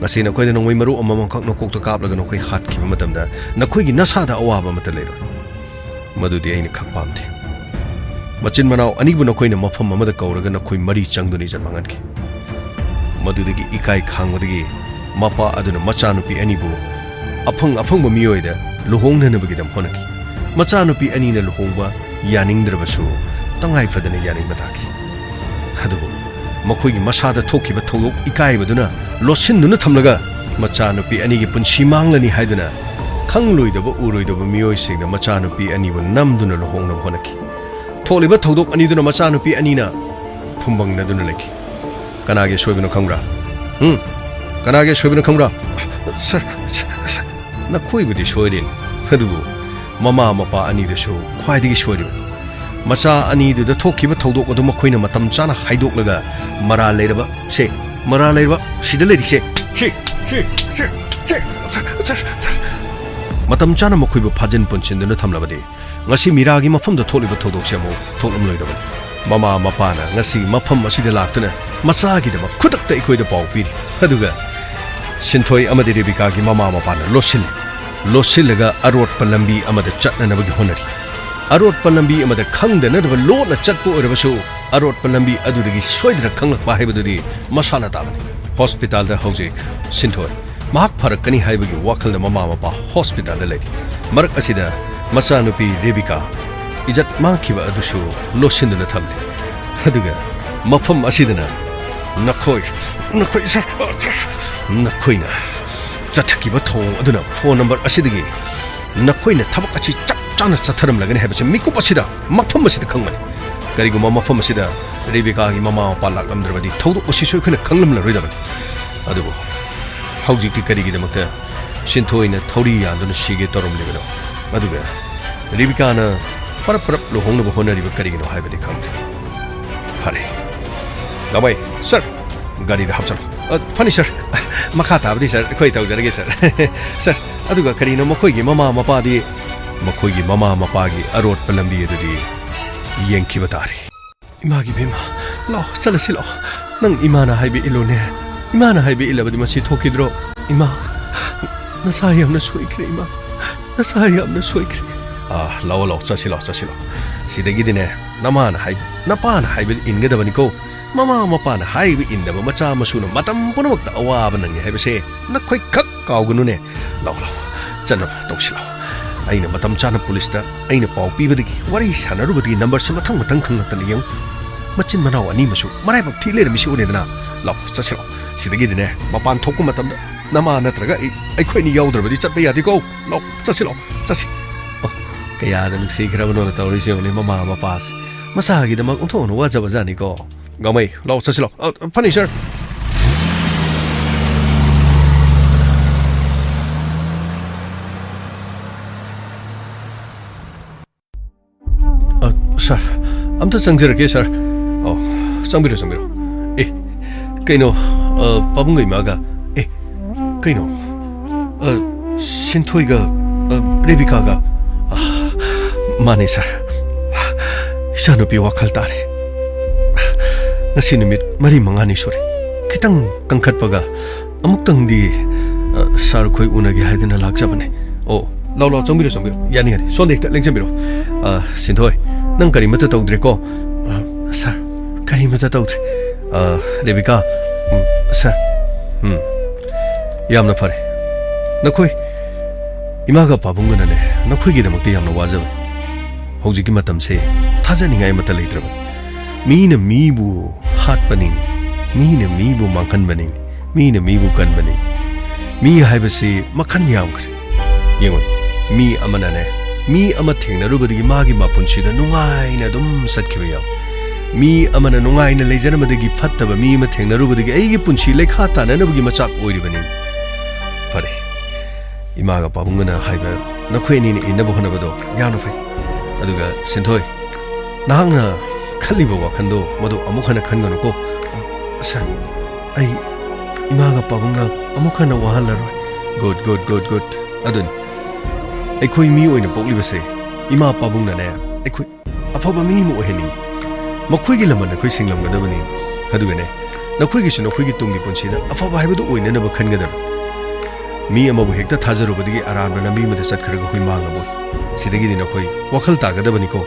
A: ngasi nakoi da nongoi maru amamam khak nakok to kap laga nakoi hat khiba matamda nakoi gi nasada awaba mata lera madudi aina khak pamde machin manau ani bu nakoi na mafam amada kauraga nakoi mari changduni janmangan ki madudagi ikai khangwadagi mapa aduna machanupi ani bu afang ba miyoida luhong na nabagi dam honaki machanupi ani na luhongba yaning drabasu tangai fadana yaning mataki hadubu makhoi masada thoki ba tholok ikai baduna losin duna thamlaga machanupi ani gi punshi manglani haiduna khangloidaba uroidaba miyoi singna machanupi ani bu namduna luhong na honaki tholiba thodok ani duna machanupi ani na phumbang na duna leki kanage soibino khangra kanage soibino khangra sir nakoi budi soirin hadubu mama mapa ani da sho khwaidigi soirin macha ani da thokiba thodok adu makhoina matam chana haidok laga mara leiraba sida leri se matam chana makhoiba phajin punchin duna thamlabadi ngasi miragi mafam da tholiba thodok se mo tholam loidaba mama mapa na ngasi mafam asida laktuna macha gi da khutak ta ikoi da pau piri aduga sinthoi amadi rebika gi mama mapa na losil arotpa lambi amada chatna nabagi honari arotpa lambi amada khangdana da lona chatpu orabasu arotpa lambi adudagi soidra khanglak ba haibadudi masala tabani hospital da hojik sinthoi mahak pharakani haibagi wakhal da mama mapa hospital da ledi marak asida machanupi rebika ijat mangkhiba adusu losinduna thamde aduga mafam asidana nakhoi nakoina chathkiba thong aduna phone number asidagi nakoina thabak achi chana chatharam lagani haibase miku pasida mafam asida khangmani kariguma mafam asida rebika gi mama palak lamdrabadi thodu osisoi khana khanglam la roidabani adugo haujikti karigi damakta sintoina thori yanduna sige torom legano aduga rebika na parap lohongna bo honariba karigino haibadi khangde phare gabai sir gari da hapchalo funny sir makha tabdi sir khoi tawjarage sir sir aduga karino makoi gi mama mapa gi arot palambi adudi yenki batari ima gi bema lo chalasi lo nang imana haibi ilone imana haibi ilabadi masi thokidro ima nasayam na soikre ima nasayam na soikre lo chasilo sidagi dine namana hai napana haibi ingadabani ko mama mapana haibi indaba macha masuna matam punamakta awaba nangi haibase nakhoi khak kaugunu ne lo channa toksilo aina matam chana police ta aina pau pibadagi wari sanarubadi number se mathang khangna yeng machin manaw ani masu marai bak thile rami si unedana lo chasilo sidagi dine mapan thokku matam nama natraga ai khoi ni yaudrbadi chatba yadi ko lo chasilo chasi kaya da nuksi grabano na tawri se ne mama mapas masa gi da mak untho no wajaba jani ko gamai lo chasilo funny sir sir amta changjirake sir changbiro kaino pabungai maga kaino sinthoi ga rebika ga mane sir isanupi wakhal tare ngasi numit mari mangani sore kitang kangkhatpaga amuktang di sar khoi unagi haidina lakjabane lo changbiro yani sonde ekta lengchambiro sinthoi nang kari mata tawdre ko sir kari mata tawdre rebika sir yamna phare nakhoi imaga pabungana ne nakhoi gi damakte yamna wajab hauji gi matam se thaja ningai mata leitraba mina mibu hat paning mina mibu mangkan baning mina mibu kan baning mi haibase makhan yam khre yengoi mi amana ne mi ama thengnarubadi magi mapunsida nungai na dum satkhiba yaw mi amana nungai na leijanamadi fattaba mi ma thengnarubadi aigi punchi lekha tananabugi machak oiribani pare imaga pabungana haiba nakhoi ni inaba honabado yanu fai aduga sinthoi nahangna khaliba wakhando madu amukhana khangano ko sir ai imaga pabunga amukhana wahalaroi good adun aikoi mi oina poklibase ima pabungna ne aikoi afaba mi mo heni ꯃꯈꯣꯏꯒꯤ ꯂꯃꯟ ꯑꯩꯈꯣꯏ ꯁꯤꯡꯂꯝꯒꯗꯕꯅꯤ ꯑꯗꯨꯒꯅꯦ ꯅꯈꯣꯏꯒꯤꯁꯨ ꯅꯈꯣꯏꯒꯤ ꯇꯨꯡꯒꯤ ꯄꯨꯟꯁꯤꯗ ꯑꯐꯕ ꯍꯥꯏꯕꯗꯨ ꯑꯣꯏꯅꯅꯕ ꯈꯟꯒꯗꯕ ꯃꯤ ꯑꯃꯕꯨ ꯍꯦꯛꯇ ꯊꯥꯖꯔꯨꯕꯗꯒꯤ ꯑꯔꯥꯟꯕ ꯂꯝꯕꯤ ꯑꯃꯗ ꯆꯠꯈ꯭ꯔꯒ ꯑꯩꯈꯣꯏ ꯃꯥꯡꯂꯕꯣꯏ ꯁꯤꯗꯒꯤꯗꯤ ꯅꯈꯣꯏ ꯋꯥꯈꯜ ꯇꯥꯒꯗꯕꯅꯤꯀꯣ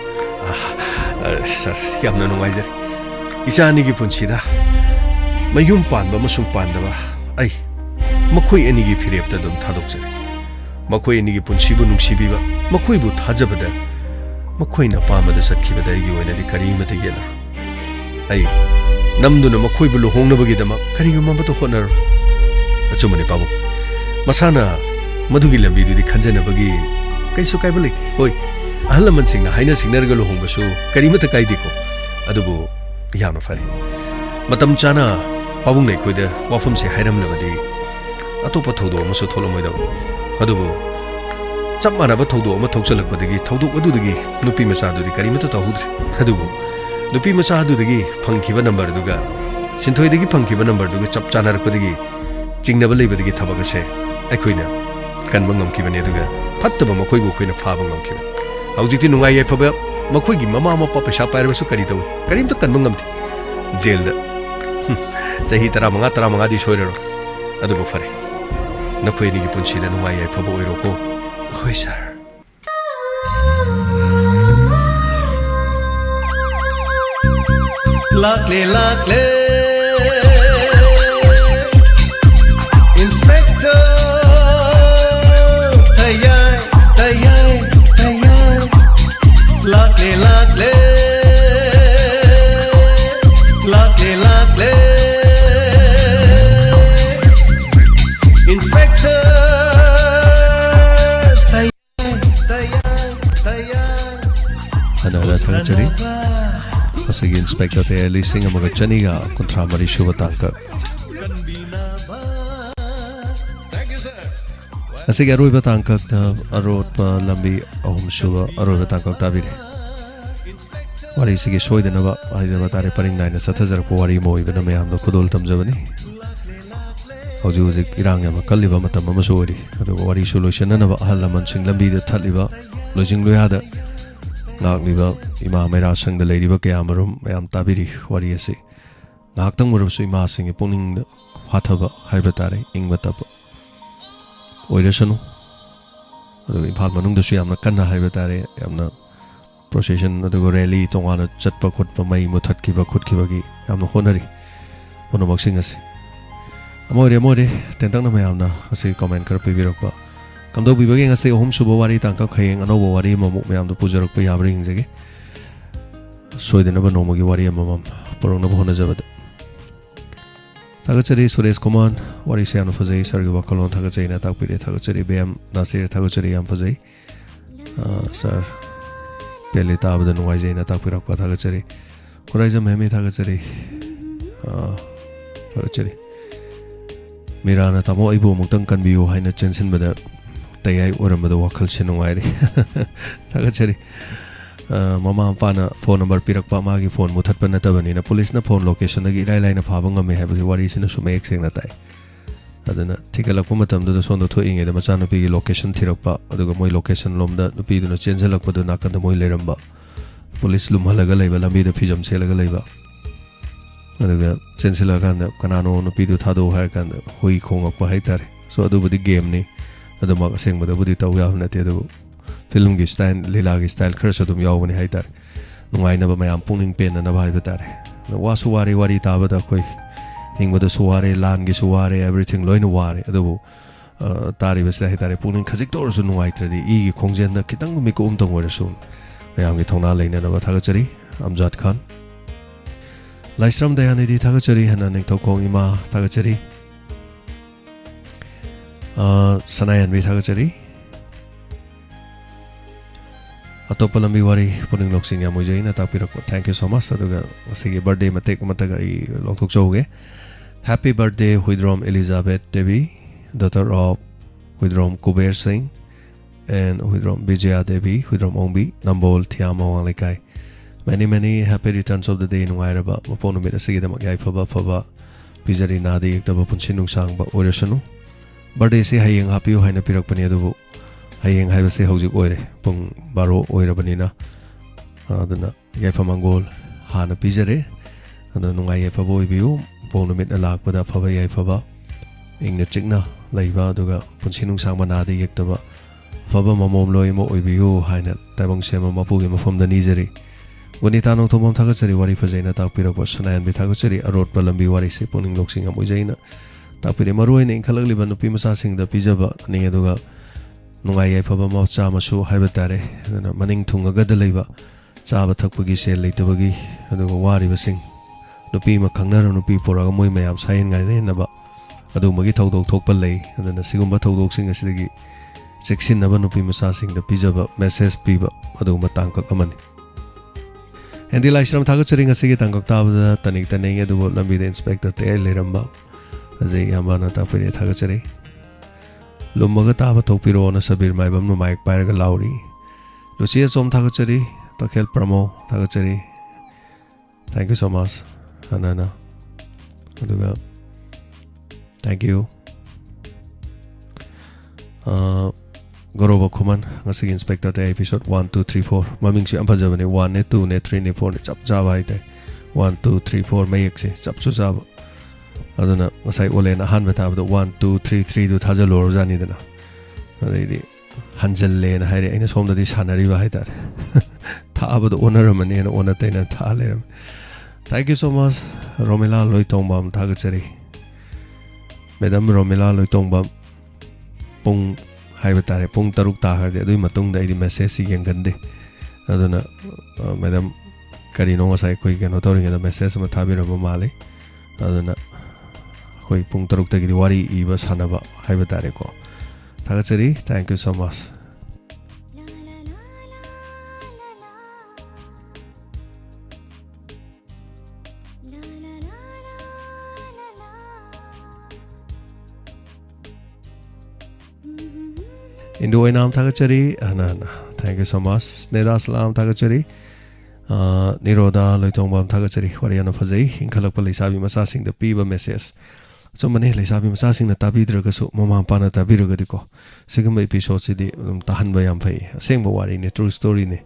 A: ꯁꯔ ꯌꯥꯝꯅ ꯅꯨꯡꯉꯥꯏꯖꯔꯦ ꯏꯆꯥ ꯑꯅꯤꯒꯤ ꯄꯨꯟꯁꯤꯗ ꯃꯌꯨꯝ ꯄꯥꯟꯕ ꯑꯃꯁꯨꯡ ꯄꯥꯟꯗꯕ ꯑꯩ ꯃꯈꯣꯏ ꯑꯅꯤꯒꯤ ꯐꯤꯔꯦꯞꯇ ꯑꯗꯨꯝ ꯊꯥꯗꯣꯛꯆꯔꯦ ꯃꯈꯣꯏ ꯑꯅꯤꯒꯤ ꯄꯨꯟꯁꯤꯕꯨ ꯅꯨꯡꯁꯤꯕꯤꯕ ꯃꯈꯣꯏꯕꯨ ꯊꯥꯖꯕꯗ ꯃꯈꯣꯏꯅ ꯑꯄꯥꯝꯕꯗ ꯆꯠꯈꯤꯕꯗ ꯑꯩꯒꯤ ꯑꯣꯏꯅꯗꯤ ꯀꯔꯤꯃꯠꯇ ꯌꯦꯠꯂꯔꯣꯏ ꯑꯩ ꯅꯝꯗꯨꯅ ꯃꯈꯣꯏꯕꯨ ꯂꯨꯍꯣꯡꯅꯕꯒꯤꯗꯃꯛ ꯀꯔꯤꯒꯨꯝꯕ ꯑꯃꯠꯇ ꯍꯣꯠꯅꯔꯣꯏ ꯑꯆꯨꯝꯕꯅꯤ ꯄꯥꯕꯨꯡ ꯃꯁꯥꯅ ꯃꯗꯨꯒꯤ ꯂꯝꯕꯤꯗꯨꯗꯤ ꯈꯟꯖꯅꯕꯒꯤ ꯀꯩꯁꯨ ꯀꯥꯏꯕ ꯂꯩꯇꯦ ꯍꯣꯏ ꯑꯍꯜ ꯂꯃꯟꯁꯤꯡꯅ ꯍꯥꯏꯅ ꯁꯤꯡꯅꯔꯒ ꯂꯨꯍꯣꯡꯕꯁꯨ ꯀꯔꯤꯃꯠꯇ ꯀꯥꯏꯗꯦꯀꯣ ꯑꯗꯨꯕꯨ ꯌꯥꯝꯅ ꯐꯔꯦ ꯃꯇꯝ ꯆꯥꯅ ꯄꯥꯕꯨꯡꯅ ꯑꯩꯈꯣꯏꯗ ꯋꯥꯐꯝꯁꯦ ꯍꯥꯏꯔꯝꯂꯕꯗꯤ ꯑꯇꯣꯞꯄ ꯊꯧꯗꯣꯛ ꯑꯃꯁꯨ ꯊꯣꯛꯂꯝꯃꯣꯏꯗꯕ ꯑꯗꯨꯕꯨ ꯆꯞ ꯃꯥꯟꯅꯕ ꯊꯧꯗꯣꯛ ꯑꯃ ꯊꯣꯛꯆꯜꯂꯛꯄꯗꯒꯤ ꯊꯧꯗꯣꯛ ꯑꯗꯨꯗꯒꯤ ꯅꯨꯄꯤ ꯃꯆꯥꯗꯨꯗꯤ ꯀꯔꯤꯃꯠꯇ ꯇꯧꯍꯧꯗ꯭ꯔꯦ ꯑꯗꯨꯕꯨ ꯅꯨꯄꯤ ꯃꯆꯥ ꯑꯗꯨꯗꯒꯤ ꯐꯪꯈꯤꯕ ꯅꯝꯕꯔꯗꯨꯒ ꯁꯤꯟꯊꯣꯏꯗꯒꯤ ꯐꯪꯈꯤꯕ ꯅꯝꯕꯔꯗꯨꯒ ꯆꯞ ꯆꯥꯟꯅꯔꯛꯄꯗꯒꯤ ꯆꯤꯡꯅꯕ ꯂꯩꯕꯗꯒꯤ ꯊꯕꯛ ꯑꯁꯦ ꯑꯩꯈꯣꯏꯅ ꯀꯟꯕ ꯉꯝꯈꯤꯕꯅꯤ ꯑꯗꯨꯒ ꯐꯠꯇꯕ ꯃꯈꯣꯏꯕꯨ ꯑꯩꯈꯣꯏꯅ ꯐꯥꯕ ꯉꯝꯈꯤꯕꯅꯤ ꯍꯧꯖꯤꯛꯇꯤ ꯅꯨꯡꯉꯥꯏ ꯌꯥꯏꯐꯕ ꯃꯈꯣꯏꯒꯤ ꯃꯃꯥ ꯃꯄꯥ ꯄꯩꯁꯥ ꯄꯥꯏꯔꯕꯁꯨ ꯀꯔꯤ ꯇꯧꯏ ꯀꯔꯤꯝꯇ ꯀꯟꯕ ꯉꯝꯗꯦ ꯖꯦꯜꯗ ꯆꯍꯤ 15-15ꯗꯤ ꯁꯣꯏꯔꯔꯣꯏ ꯑꯗꯨꯕꯨ ꯐꯔꯦ ꯅꯈꯣꯏ ꯑꯅꯤꯒꯤ ꯄꯨꯟꯁꯤꯗ ꯅꯨꯡꯉꯥꯏ ꯌꯥꯏꯐꯕ ꯑꯣꯏꯔꯣꯀꯣ ꯍꯣꯏ sir
B: Lakle lakle Inspector Tayai Tayai Tayai Lakle lakle Lakle lakle Inspector Tayai Tayai Tayai
A: Another territory Masigi Inspector TAYAI Lising amaga chaniga kontra mari shuba tangka Asigi aroiba tangka AROTPA LAMBI ahum shuba aroiba tangka tabire Wari sigi soidanaba aidaba tare paring naina sathajarakpa wari moibana mayamda khudol tamjabani Hauji hauji irang yama kalliba matam amasu ori aduga wari su loisananaba ahal lamansing lambida thaliba loising loyada Nagliba ima mera sang da lady ba kaya marum mayam tabiri wari ase naktang murum su ima sing puning hathaba haiba tare ingba taba oirasanu adu imphal manung da su yamna kanna haiba tare yamna procession adu rally tongana chatpa khotpa mai muthat kiba khotkiba gi yamna honari ono boxing ase amore tentang na mayamna ase comment kar pibirakpa Kamdo bibagi ngase ohum suba wari tangka khayeng anobo wari mamuk mayam do pujarak pa yabring jage soidena ba nomogi wari mamam porong na bhona jabada Thagachari Suresh Kumar wari se anu fazai sargi wakalon thagachari na takpire thagachari bem nasir thagachari yam fazai sir pele tabada nuai jai na takpirak pa thagachari kuraiza mehme thagachari thagachari Mirana tamo aibo muktang kanbiyo haina chensin bada TAYAI oramada wakhal se nungairi thagachari mama pana phone number pirakpa magi phone muthatpa natabani na police na phone location agi ilai laina phaba ngame habagi wari sina suma ek seng na tai adana thigalakpa matam da sondo thoinge da macha nupi gi location thirakpa aduga moi location lomda nupi du na chenjalakpa du nakanda moi leramba police lumhalaga leiba lambi da fijam selaga leiba aduga chensila kanda kanano nupi du thado har kanda hoi khongakpa haitare so adu budi game ni adu ma sengba budi taw ya na te adu film gi style lila gi style khar sadum yawani haitar nungai na ba mayam pungning pen na ba haitare wa suwari wari ta ba da koi hingba da suware lan gi suware everything loina ware adu tari ba sai haitare pungning khajik tor su nungai tradi i gi khongjen da kitang mi ko tong wara su mayam gi thongna leina na ba thagachari Amjad Khan Laisram Dayanidhi thagachari hana ning thokong ima thagachari Sanayan vi thagachari Atopa lambi wari puning loksing ya mujai na tapirak thank you so much aduga asigi birthday matek mataga I lokthok chauge Happy birthday Huidrom Elizabeth Devi daughter of Huidrom Kuber Singh and Huidrom Vijaya Devi Huidrom Ongbi Nambol Thiama Wanglekai many happy returns of the day nuairaba maponu mera sigidam yai faba pijari nadi ektaba punsinung sangba oirasanu birthday se hayeng happy haina pirakpani adubu hayeng haiba se hojik oire pung baro oirabanina aduna yai famangol ꯍꯥꯟꯅ ꯄꯤꯖꯔꯦ ꯑꯗꯣ ꯅꯨꯡꯉꯥꯏ ꯌꯥꯏꯐꯕ ꯑꯣꯏꯕꯤꯌꯨ ꯄꯣꯛ ꯅꯨꯃꯤꯠ ꯂꯥꯛꯄꯗ ꯑꯐꯕ ꯌꯥꯏꯐꯕ ꯏꯪꯅ ꯆꯤꯛꯅ ꯂꯩꯕ ꯑꯗꯨꯒ ꯄꯨꯟꯁꯤ ꯅꯨꯡꯁꯥꯡ ꯃꯅꯥꯗ ꯌꯦꯛꯇꯕ ꯑꯐꯕ ꯃꯃꯣꯝꯂꯣꯏ ꯑꯃ ꯑꯣꯏꯕꯤꯌꯨ ꯍꯥꯏꯅ ꯇꯥꯏꯕꯪ ꯁꯦꯝꯕ ꯃꯄꯨꯒꯤ ꯃꯐꯝꯗ ꯅꯤꯖꯔꯤ ꯋꯥꯅꯤꯇꯥ ꯅꯣꯡꯊꯣꯝꯕꯝ ꯊꯥꯒꯠꯆꯔꯤ ꯋꯥꯔꯤ ꯐꯖꯩꯅ ꯇꯥꯛꯄꯤꯔꯛꯄ ꯁꯅꯥꯌꯟꯕꯤ ꯊꯥꯒꯠꯆꯔꯤ ꯑꯔꯣꯠꯄ ꯂꯝꯕꯤ ꯋꯥꯔꯤꯁꯤ ꯄꯨꯛꯅꯤꯡ ꯂꯧꯁꯤꯡ ꯌꯥꯝ ꯑꯣꯏꯖꯩꯅ ꯇꯥꯛꯄꯤꯔꯦ ꯃꯔꯨꯑꯣꯏꯅ ꯏꯟꯈꯠꯂꯛꯂꯤꯕ ꯅꯨꯄꯤ ꯃꯆꯥꯁꯤꯡꯗ ꯄꯤꯖꯕꯅꯤ ꯑꯗꯨꯒ ꯅꯨꯡꯉꯥꯏ ꯌꯥꯏꯐꯕ ꯃꯆꯥ ꯃꯁꯨ ꯍꯥꯏꯕ ꯇꯥꯔꯦ ꯑꯗꯨꯅ ꯃꯅꯤꯡ ꯊꯨꯡꯉꯒꯗ ꯂꯩꯕ ꯆꯥꯕ ꯊꯛꯄꯒꯤ ꯁꯦꯜ ꯂꯩꯇꯕꯒꯤ ꯑꯗꯨꯒ ꯋꯥꯔꯤꯕꯁꯤꯡ ꯅꯨꯄꯤ ꯑꯃ ꯈꯪꯅꯔ ꯅꯨꯄꯤ ꯄꯨꯔꯛꯑꯒ ꯃꯣꯏ ꯃꯌꯥꯝ ꯁꯥꯌꯦꯟ ꯉꯥꯏꯅꯅꯕ ꯑꯗꯨꯒꯨꯝꯕꯒꯤ ꯊꯧꯗꯣꯛ ꯊꯣꯛꯄ ꯂꯩ ꯑꯗꯨꯅ ꯁꯤꯒꯨꯝꯕ ꯊꯧꯗꯣꯛꯁꯤꯡ ꯑꯁꯤꯗꯒꯤ ꯆꯦꯛꯁꯤꯟꯅꯕ ꯅꯨꯄꯤ ꯃꯆꯥꯁꯤꯡꯗ ꯄꯤꯖꯕ ꯃꯦꯁꯦꯖ ꯄꯤꯕ ꯑꯗꯨꯒꯨꯝꯕ ꯇꯥꯡꯀꯛ ꯑꯃꯅꯤ ꯍꯦꯟꯗꯤ ꯂꯥꯏꯁ꯭ꯔꯝ ꯊꯥꯒꯠꯆꯔꯤ ꯉꯁꯤꯒꯤ ꯇꯥꯡꯀꯛ ꯇꯥꯕꯗ ꯇꯅꯤꯛ ꯇꯅꯩ ꯑꯗꯨꯕꯨ ꯂꯝꯕꯤꯗ ꯏꯟꯁꯄꯦꯛꯇꯔ ꯇꯦꯌꯥꯏ ꯂꯩꯔꯝꯕ ꯑꯖꯩ ꯏꯌꯥꯝꯕꯅ ꯇꯥꯛꯄꯤꯔꯦ ꯊꯥꯒꯠꯆꯔꯤ ꯂꯨꯝꯃꯒ ꯇꯥꯕ ꯊꯣꯛꯄꯤꯔꯣꯅ ꯁꯕꯤꯔ ꯃꯥꯏꯕꯝꯅ ꯃꯥꯏꯛ ꯄꯥꯏꯔꯒ ꯂꯥꯎꯔꯤ ꯂꯨꯆꯤ ꯑꯆꯣꯝ ꯊꯥꯒꯠꯆꯔꯤ ꯇꯈꯦꯜ ꯄ꯭ꯔꯃꯣ ꯊꯥꯒꯠꯆꯔꯤ ꯊꯦꯡꯛ ꯌꯨ ꯁꯣ ꯃꯆ ꯍꯅꯥꯅ ꯑꯗꯨꯒ ꯊꯦꯡꯛ ꯌꯨ ꯒꯧꯔꯣꯕ ꯈꯨꯃꯟ ꯉꯁꯤꯒꯤ ꯏꯟꯁꯄꯦꯛꯇꯔ ꯇꯦꯌꯥꯏ episode 1 2 3 4 ꯃꯃꯤꯡꯁꯨ ꯌꯥꯝ ꯐꯖꯕꯅꯦ 1 ꯅꯦ 2 ꯅꯦ 3 ꯅꯦ 4 ꯅꯦ ꯆꯞ ꯆꯥꯕ ꯍꯥꯏꯇꯥꯔꯦ 1 2 3 4 ꯃꯌꯦꯛꯁꯦ ꯆꯞꯁꯨ ꯆꯥꯕ ꯑꯗꯨꯅ ꯉꯁꯥꯏ ꯑꯣꯂꯦꯟ ꯑꯍꯥꯟꯕ ꯊꯥꯕꯗ 1 2 3 3ꯗꯨ ꯊꯥꯖꯜꯂꯨꯔꯖꯥꯅꯤꯗꯅ ꯑꯗꯩꯗꯤ ꯍꯟꯖꯜꯂꯦꯅ ꯍꯥꯏꯔꯦ ꯑꯩꯅ ꯁꯣꯝꯗꯗꯤ ꯁꯥꯟꯅꯔꯤꯕ ꯍꯥꯏꯇꯥꯔꯦ ꯊꯥꯕꯗ ꯑꯣꯟꯅꯔꯝꯃꯅꯤꯅ ꯑꯣꯟꯅ ꯇꯩꯅ ꯊꯥ ꯂꯩꯔꯝꯃꯦ ꯊꯦꯡꯛ ꯌꯨ ꯁꯣ ꯃꯆ ꯔꯣꯃꯤꯂꯥ ꯂꯣꯏꯇꯣꯡꯕꯝ ꯊꯥꯒꯠꯆꯔꯤ ꯃꯦꯗꯝ ꯔꯣꯃꯤꯂꯥ ꯂꯣꯏꯇꯣꯡꯕꯝ ꯄꯨꯡ ꯍꯥꯏꯕ ꯇꯥꯔꯦ ꯄꯨꯡ 6 ꯇꯥꯈ꯭ꯔꯗꯤ ꯑꯗꯨꯒꯤ ꯃꯇꯨꯡꯗ ꯑꯩꯗꯤ ꯃꯦꯁꯦꯖꯁꯤ ꯌꯦꯡꯒꯟꯗꯦ ꯑꯗꯨꯅ ꯃꯦꯗꯝ ꯀꯔꯤꯅꯣ ꯉꯁꯥꯏ ꯑꯩꯈꯣꯏ ꯀꯩꯅꯣ ꯇꯧꯔꯤꯉꯩꯗ ꯃꯦꯁꯦꯖ ꯑꯃ ꯊꯥꯕꯤꯔꯝꯕ ꯃꯥꯜꯂꯤ ꯑꯗꯨꯅ ꯑꯩꯈꯣꯏ ꯄꯨꯡ 6ꯇꯒꯤꯗꯤ ꯋꯥꯔꯤ ꯏꯕ ꯁꯥꯟꯅꯕ ꯍꯥꯏꯕ ꯇꯥꯔꯦꯀꯣ ꯊꯥꯒꯠꯆꯔꯤ thank you so much Indo Inam Thagachari, thank you so much. Sneda Salam Thagachari, Niroda Loitombam Thagachari, Wariana Fazay, Inkalapa Lisabi Masasing, the Piba message. So many Lisabi Masasing, the Tabi Dragasu, Mama Pana Tabi Ragadico, second episode, the Tahan Bayampai, same Wari in a true story.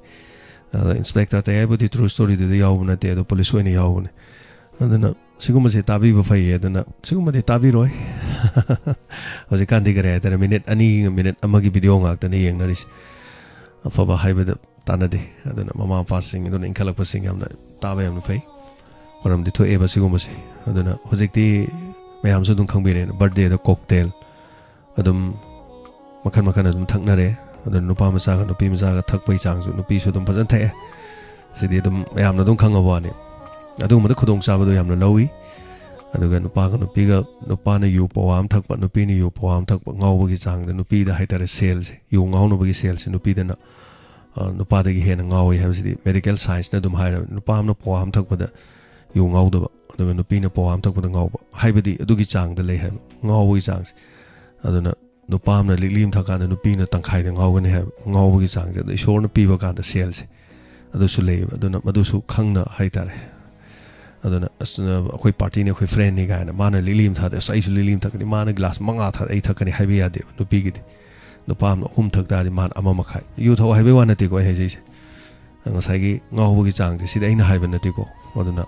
A: Inspector Tayai, the true story, the Yauna, the police when Yaun. And then Siguma Tabi Bafay, then Siguma de Tabi Roy. Was a candy at a minute, a minute, a muggy video act, and a young nurse of a high with the Tanadi, I don't know, Mamma passing, don't in Calapasing, I'm not Tabi on the Fay, or I'm the two Eva Sigumasi. I don't know, was it the Mayam Sudun Kambin, birthday, the cocktail, Adam Makan Tangnare, the Nupamasaga, Nupimisaga, Tukpay Changs, Nupis with them Pazante, said the Mayam don't come on it. I don't want to Kudong Sabado Yam Lowy. ꯑꯗꯨꯒ ꯅꯨꯄꯥꯒ ꯅꯨꯄꯤꯒ ꯅꯨꯄꯥꯅ U ꯄꯋꯥ ꯑꯃ ꯊꯛꯄ ꯅꯨꯄꯤꯅ U ꯄꯋꯥ ꯑꯃ ꯊꯛꯄ ꯉꯥꯎꯕꯒꯤ ꯆꯥꯡꯗ ꯅꯨꯄꯤꯗ ꯍꯥꯏꯇꯥꯔꯦ ꯁꯦꯜꯁꯦ ꯌꯨ ꯉꯥꯎꯅꯕꯒꯤ ꯁꯦꯜꯁꯦ ꯅꯨꯄꯤꯗꯅ ꯅꯨꯄꯥꯗꯒꯤ ꯍꯦꯟꯅ ꯉꯥꯎꯋꯤ ꯍꯥꯏꯕꯁꯤꯗꯤ ꯃꯦꯗꯤꯀꯦꯜ ꯁꯥꯏꯟꯁꯅ ꯑꯗꯨꯝ ꯍꯥꯏꯔꯕꯅꯤ ꯅꯨꯄꯥ ꯑꯃꯅ ꯄꯋꯥ ꯑꯃ ꯊꯛꯄꯗ ꯌꯨ ꯉꯥꯎꯗꯕ ꯑꯗꯨꯒ ꯅꯨꯄꯤꯅ ꯄꯋꯥ ꯑꯃ ꯊꯛꯄꯗ ꯉꯥꯎꯕ ꯍꯥꯏꯕꯗꯤ ꯑꯗꯨꯒꯤ ꯆꯥꯡꯗ ꯂꯩ ꯍꯥꯏꯕ ꯉꯥꯎꯕꯒꯤ ꯆꯥꯡꯁꯦ ꯑꯗꯨꯅ ꯅꯨꯄꯥ ꯑꯃꯅ ꯂꯤꯛꯂꯤ ꯑꯃ ꯊꯛꯀꯥꯟꯗ ꯅꯨꯄꯤꯅ ꯇꯪꯈꯥꯏꯗ ꯉꯥꯎꯒꯅꯤ ꯍꯥꯏꯕ ꯉꯥꯎꯕꯒꯤ ꯆꯥꯡꯁꯦ ꯑꯗꯣ ꯏꯁꯣꯔꯅ ꯄꯤꯕ ꯀꯥꯟꯗ ꯁꯦꯜꯁꯦ ꯑꯗꯨꯁꯨ ꯂꯩꯌꯦꯕ ꯑꯗꯨꯅ ꯃꯗꯨꯁꯨ ꯈꯪꯅ ꯍꯥꯏꯇꯥꯔꯦ ꯑꯗꯨꯅ ꯑꯩꯈꯣꯏ ꯄꯥꯔꯇꯤꯅꯤ ꯑꯩꯈꯣꯏ ꯐ꯭ꯔꯦꯟꯅꯤ ꯀꯥꯏꯅ ꯃꯥꯅ ꯂꯤꯛꯂꯤ ꯑꯃ ꯊꯛꯑꯗꯤ ꯑꯩꯁꯨ ꯂꯤꯛꯂꯤ ꯑꯃ ꯊꯛꯀꯅꯤ ꯃꯥꯅ ꯒ꯭ꯂꯥꯁ 5 ꯊꯛꯑꯗꯤ ꯑꯩ ꯊꯛꯀꯅꯤ ꯍꯥꯏꯕ ꯌꯥꯗꯦꯕ ꯅꯨꯄꯤꯒꯤꯗꯤ ꯅꯨꯄꯥ ꯑꯃꯅ 3 ꯊꯛ ꯇꯥꯔꯗꯤ ꯃꯥꯅ 1.5 ꯌꯨ ꯊꯛꯑꯣ ꯍꯥꯏꯕꯩ ꯋꯥ ꯅꯠꯇꯦꯀꯣ ꯑꯩ ꯍꯥꯏꯖꯩꯁꯦ ꯉꯁꯥꯏꯒꯤ ꯉꯥꯎꯕꯒꯤ ꯆꯥꯡꯁꯦ ꯁꯤꯗꯤ ꯑꯩꯅ ꯍꯥꯏꯕ ꯅꯠꯇꯦꯀꯣ ꯑꯗꯨꯅ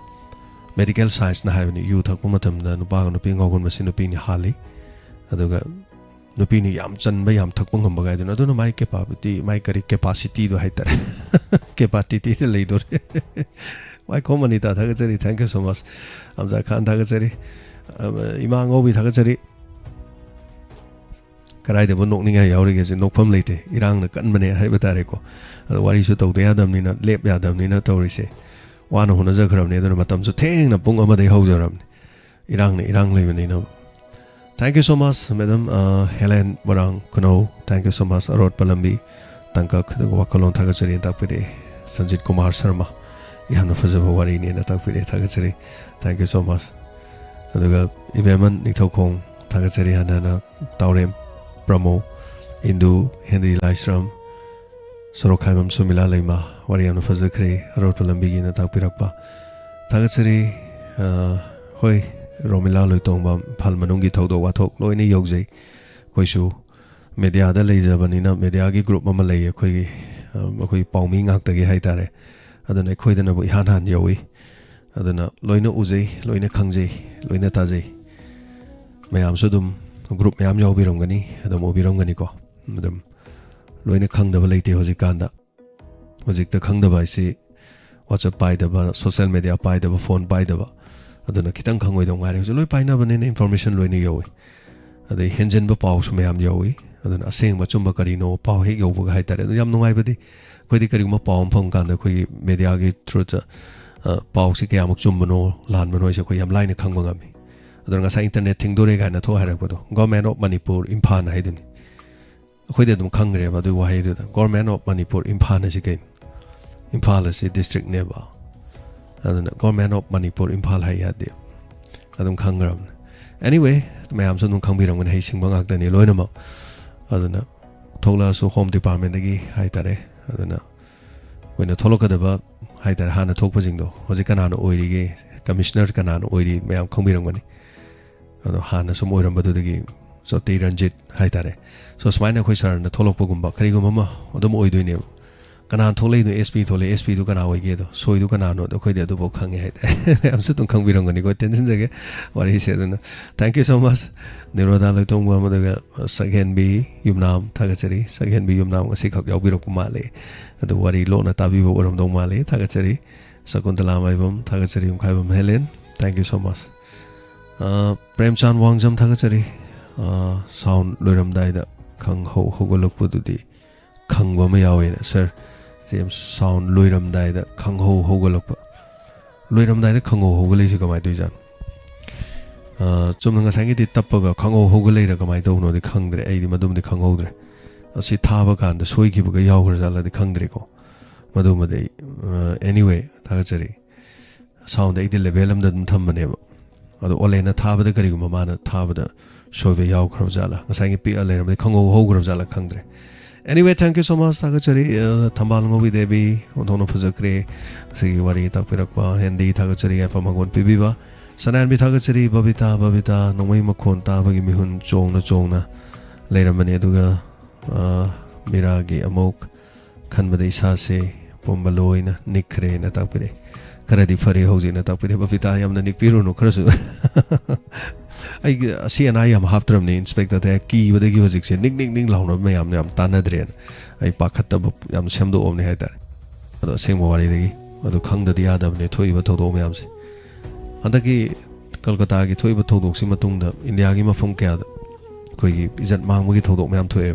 A: ꯃꯦꯗꯤꯀꯦꯜ ꯁꯥꯏꯟꯁꯅ ꯍꯥꯏꯕꯅꯤ ꯌꯨ ꯊꯛꯄ ꯃꯇꯝꯗ ꯅꯨꯄꯥꯒ ꯅꯨꯄꯤ ꯉꯥꯎꯒꯟꯕꯁꯤ ꯅꯨꯄꯤꯅꯤ ꯍꯥꯜꯂꯤ ꯑꯗꯨꯒ ꯅꯨꯄꯤꯅꯤ ꯌꯥꯝ ꯆꯟꯕ ꯌꯥꯝ ꯊꯛꯄ ꯉꯝꯕ ꯒꯥꯏꯗꯨꯅ ꯑꯗꯨꯅ ꯃꯥꯏ ꯀꯦꯄꯥꯕꯤꯂꯤꯇꯤ ꯃꯥꯏ ꯀꯔꯤ ꯀꯦꯄꯥꯁꯤꯇꯤꯗꯣ ꯍꯥꯏꯇꯥꯔꯦ ꯀꯦꯄꯥꯁꯤꯇꯤꯗ ꯂꯩꯗꯣꯔꯦ Why Comanita Tagachari, thank you so much. Amza Khan Tagachari, Imang Obi Tagachari. Karai the Bonokning Yauri is in no pum late, Irang the Kanmane Hibatarico. What is it of the Adam Nina, Lep Yadam Nina Torise? One who knows a crowd neither Matam so tang a Pungama de Hoseram. Irang Livanino. Thank you so much, Madam Helen Barang Kuno. Thank you so much, AROTPA LAMBI. Tankak, the Wakalon Tagachari and Tapide, Sanjit Kumar Sharma. Yamna Fazaba Wari ni na Tapide Tagachari. Thank you so much. Aduga Ibeman Nitokong Tagachari Hanana Taurem Brahmo Indu Hindi Laishram Sorokhaimam Sumila Lema Wariamna Fazakri AROTPA LAMBI na Tapirakpa Tagachari Hoi Romila Lutongbam Palmanungi Todo Watok Loini Yogze Koisu Media da Laser Banina Media Group Mamalay Koi Pauming Actagi Haitare aduna khoidana bu ihan han yawi aduna loina uzei loina khangjei loina tajei mayam sudum group mayam yawbiram gani adum obiram gani ko adum loina khangdaba leite hojikanda hojikta khangdaba isi WhatsApp paidaba social media paidaba phone paidaba aduna kitang khangoi dong ngari loi paina bane information loina yawi adai henjen ba paw su mayam yawi aduna aseng ba chumba karino paw he yawu ga haitare yam nungai badi khoi di kari ma paw phang kan da khoi media gi through ta paw si kya muk chumbano lan mano se khoi yam line khangba ngami aduna nga sa internet thing dore ga na tho harak bado government of Manipur Imphal haiduni khoi de dum khangre ba du wa haidu government of Manipur Imphal si kain Imphal si district ne ba aduna government of Manipur Imphal hai ya de adum khangram anyway mayam so nung khangbiram ngan hei sing bangak dani loina ma aduna thogla so home department dagi hai tare aduna koina tholokadaba hai tare hana thokpa jingdo hoje kanana oirige commissioner kanana oiri mayam khangbiram gani ado hana som oiram badu dagi so te ranjit hai tare so smaina khoi sar na tholokpa gumba kari gumma ma adum oidoi ne kanan tholei no SP thole SP du kana oige do soi du kana no do khoi de du bo khange hai am su tung khangbiram gani ko tension jage wari se duna thank you so much niroda lai tong ba ma daga second b yumnam thagachari second b yumnam ngasi khak yaubirok male adu wari lo na tabi bo oram dong male thagachari sakuntala maibam thagachari khaibam helen thank you so much premchan wangjam thagachari sound loiram dai da khang ho hogolok pududi khangba ma yawe sir James sound loiram dai da khang ho hogolok loiram dai da khang ho hogolei si kamai tu jan chumna nga sangi di tappa ga khang ho hogolei ra kamai do no di khangdre ai di madum di khang hodre asi thaba kan da soi ki ba yaw gra jala di khangdre ko madum dei anyway thagachari sound dai di level am da dum tham bane ba ado olena thaba da kari guma mana thaba da soi be yaw gra jala nga sangi pi alera di khang ho gra jala khangdre anyway thank you so much thagachari thambal ngobi debi ondono phazakre si wari takpirakpa hindi thagachari afa magon pibiba sanan bi thagachari babita nomai makhon ta bagi mihun chongna leiramani aduga miragi amok khanbadai sa se pombaloina nikre na takpire karadi fari hoji na takpire babita yamna nikpiru no kharasu ai si an I am haptram ni inspector ta ki badagi hojik se ning launa mayam yam tanadren ai pakhatta yam semdo omni haita ado sengmo wari dagi ado khangda di adab ne thoi ba thodo mayam se andaki Kolkata gi thoi ba thodok si matungda India gi mafum kya da koi gi izat mangma gi thodok mayam thoe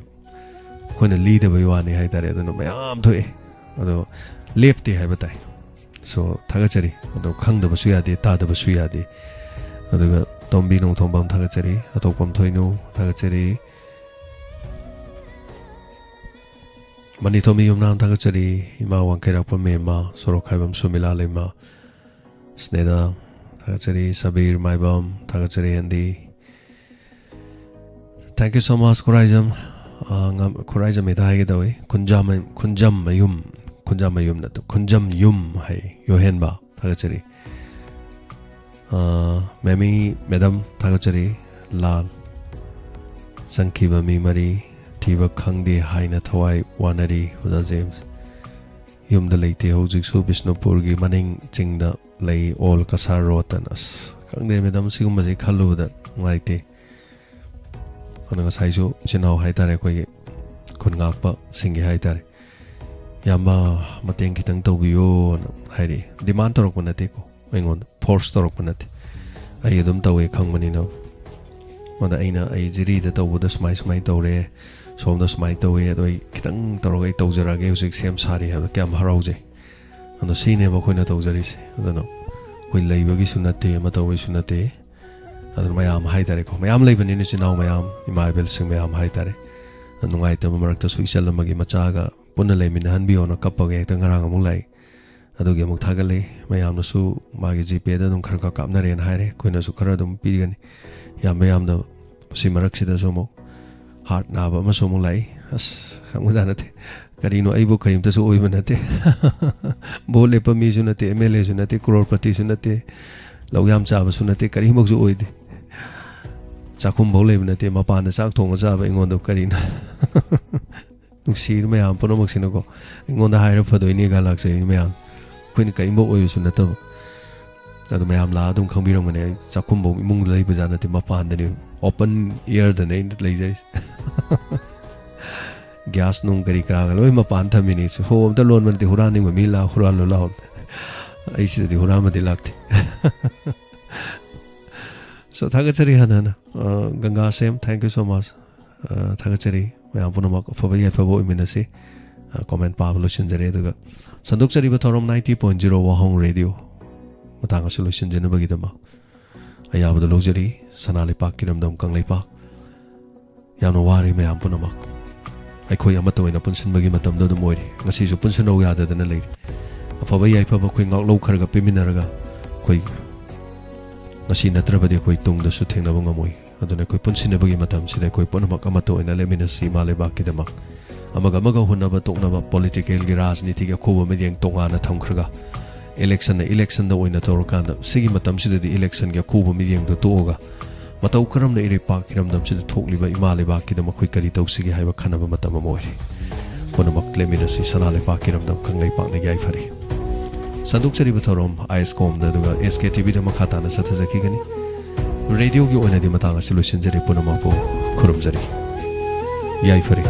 A: koina lead ba yawani haita re ado mayam thoe ado lefty hai batai so thagachari ado khangda ba suya de ta da ba suya de ado Tombi nong thombam thagachari atokpam thoinu thagachari mani thomi yumnam thagachari ima wangkera pamema sorokhaibam sumila lema sneda thagachari sabir maibam thagachari andi thank you so much Khuraijam ngam Khuraijam ida hai dawi kunjam mayum na to kunjam yum hai yohenba thagachari Memi Madam Thagachari Lal Sankiba Mi Mari Tiba Khangdi Haina Thawai Wanari Huda James Yum the Late Hojik Su Bishnupur Gi Maning Chingda Lay All Kasar Rotan As Khangde Madam Sigumbaji Khalu da Ngaite Ananga Saisu Chinau Haitare Koi Khungakpa Singi Haitare Yamba Mateng Kitang Tobiyo Hairi Demand Torok Manate ko Mengon force torok panate ai adum tawe khangmani no mada aina ai jiri da taw da smai tawre som da smai tawe adoi kitang torogai tawjara ge usik sem sari ha kyam harauje ando sine ba khoina tawjari se adano koi leibagi sunate ma tawe sunate adon mayam haitare ko mayam leibani ni chinau mayam imaibel sing mayam haitare nungai ta marakta suisal magi machaga punna leimin hanbi ona kapage ta ngarang amung lai adugi amuk thagale mayam nasu magi GP da dum khar ka kapna ren haire koina su khara dum pirigani yam da si marak sida so mo heart na ba ma so mo lai as khamuda na te karino aibo karim ta so oi banate bole pa mi su na te MLA su na te crorepati su na te logyam cha ba su na te kari mok su oi de chakhum bole banate mapan da sak thong cha ba ingon do karina nuksir mayam pono mak sino ko ingon da haire phadoi ni ga lak se mayam ꯑꯩꯈꯣꯏꯅ ꯀꯔꯤꯝꯕ ꯑꯣꯏꯕꯁꯨ ꯅꯠꯇꯕ ꯑꯗꯨ ꯃꯌꯥꯝ ꯂꯥꯛꯑ ꯑꯗꯨꯝ ꯈꯪꯕꯤꯔꯝꯒꯅꯤ ꯑꯩ ꯆꯥꯛꯈꯨꯝꯐꯧ ꯏꯃꯨꯡꯗ ꯂꯩꯕꯖꯥꯠ ꯅꯠꯇꯦ ꯃꯄꯥꯟꯗꯅꯤ ꯑꯣꯄꯟ ꯏꯌꯔꯗꯅꯦ ꯑꯩꯅ ꯂꯩꯖꯔꯤꯁꯦ ꯒ꯭ꯌꯥꯁ ꯅꯨꯡ ꯀꯔꯤ ꯀꯔꯥꯒ ꯂꯣꯏ ꯃꯄꯥꯟ ꯊꯝꯃꯤꯅꯤ ꯁꯣ ꯑꯝꯇ ꯂꯣꯟꯕ ꯅꯠꯇꯦ ꯍꯨꯔꯥꯟꯅꯤꯡꯕ ꯃꯤ ꯂꯥꯛ ꯍꯨꯔꯥꯜꯂꯣ ꯂꯥꯛꯑꯣ ꯑꯩ ꯁꯤꯗꯗꯤ ꯍꯨꯔꯥꯟꯕꯗꯤ ꯂꯥꯛꯇꯦ ꯁꯣ ꯊꯥꯒꯠꯆꯔꯤ ꯍꯥꯟꯅ ꯒꯪꯒꯥ ꯁꯦꯝ ꯊꯦꯡꯛ ꯌꯨ ꯁꯣ ꯃꯆ ꯊꯥꯒꯠꯆꯔꯤ ꯃꯌꯥꯝ ꯄꯨꯝꯅꯃꯛ ꯑꯐꯕ ꯌꯥꯏꯐꯕ ꯑꯣꯏꯃꯤꯟꯅꯁꯤ ꯀꯣꯃꯦꯟ ꯄꯥꯕ ꯂꯣꯏꯁꯤꯟꯖꯔꯦ ꯑꯗꯨꯒ ꯁꯟꯗꯣꯛꯆꯔꯤꯕ ꯊꯧꯔꯝ 90.0 ꯋꯥꯍꯣꯡ ꯔꯦꯗꯤꯑꯣ ꯃꯇꯥꯡ ꯑꯁꯤ ꯂꯣꯏꯁꯤꯟꯖꯅꯕꯒꯤꯗꯃꯛ ꯑꯌꯥꯕꯗ ꯂꯧꯖꯔꯤ ꯁꯅꯥ ꯂꯩꯄꯥꯛꯀꯤ ꯂꯝꯗꯝ ꯀꯪꯂꯩꯄꯥꯛ ꯌꯥꯝꯅ ꯋꯥꯔꯤ ꯃꯌꯥꯝ ꯄꯨꯝꯅꯃꯛ ꯑꯩꯈꯣꯏ ꯑꯃꯠꯇ ꯑꯣꯏꯅ ꯄꯨꯟꯁꯤꯟꯕꯒꯤ ꯃꯇꯝꯗ ꯑꯗꯨꯝ ꯑꯣꯏꯔꯤ ꯉꯁꯤꯁꯨ ꯄꯨꯟꯁꯤꯟꯅꯧ ꯌꯥꯗꯗꯅ ꯂꯩꯔꯤ ꯑꯐꯕ ꯌꯥꯏꯐꯕ ꯑꯩꯈꯣꯏ ꯉꯥꯛꯂꯧ ꯈꯔꯒ ꯄꯤꯃꯤꯟꯅꯔꯒ ꯑꯩꯈꯣꯏ ꯉꯁꯤ ꯅꯠꯇ꯭ꯔꯕꯗꯤ ꯑꯩꯈꯣꯏ ꯇꯨꯡꯗꯁꯨ ꯊꯦꯡꯅꯕ ꯉꯝꯃꯣꯏ ꯑꯗꯨꯅ ꯑꯩꯈꯣꯏ ꯄꯨꯟꯁꯤꯟꯅꯕꯒꯤ ꯃꯇꯝꯁꯤꯗ ꯑꯩꯈꯣꯏ ꯄꯨꯝꯅꯃꯛ ꯑꯃꯠꯇ ꯑꯣꯏꯅ ꯂꯩꯃꯤꯟꯅꯁꯤ ꯏꯃꯥ ꯂꯩꯕꯥꯛꯀꯤꯗꯃꯛ ꯑꯃꯒ ꯍꯨꯟꯅꯕ ꯇꯣꯛꯅꯕ ꯄꯣꯂꯤꯇꯤꯀꯦꯜꯒꯤ ꯔꯥꯖꯅꯤꯇꯤꯒꯤ ꯑꯈꯨꯕ ꯃꯤꯠꯌꯦꯡ ꯇꯣꯉꯥꯟꯅ ꯊꯝꯈ꯭ꯔꯒ इलेक्शनदा ओइना तौरकान सिगी मतमसिददि इलेक्शन के खूब मियेंगदो तोगा मतौ करमना इरेपाक हिरमदमसिद थोकलिबा इमा लेबाकिदा मखोय करि तौसिगे हाइबा खनबा मतम मोइरि पुनमक लेमिनसि सना लेपाक हिरमदम खंगैपाकना याइफरि संदुकचरिबा थौरम आइएसकॉम दुगा एसके टीवी दा मखाताना सथजखिगनि रेडियो की ओइनादि मतांग असि लोइसिनजरि पुनमकु खुरुमजरि याइफरि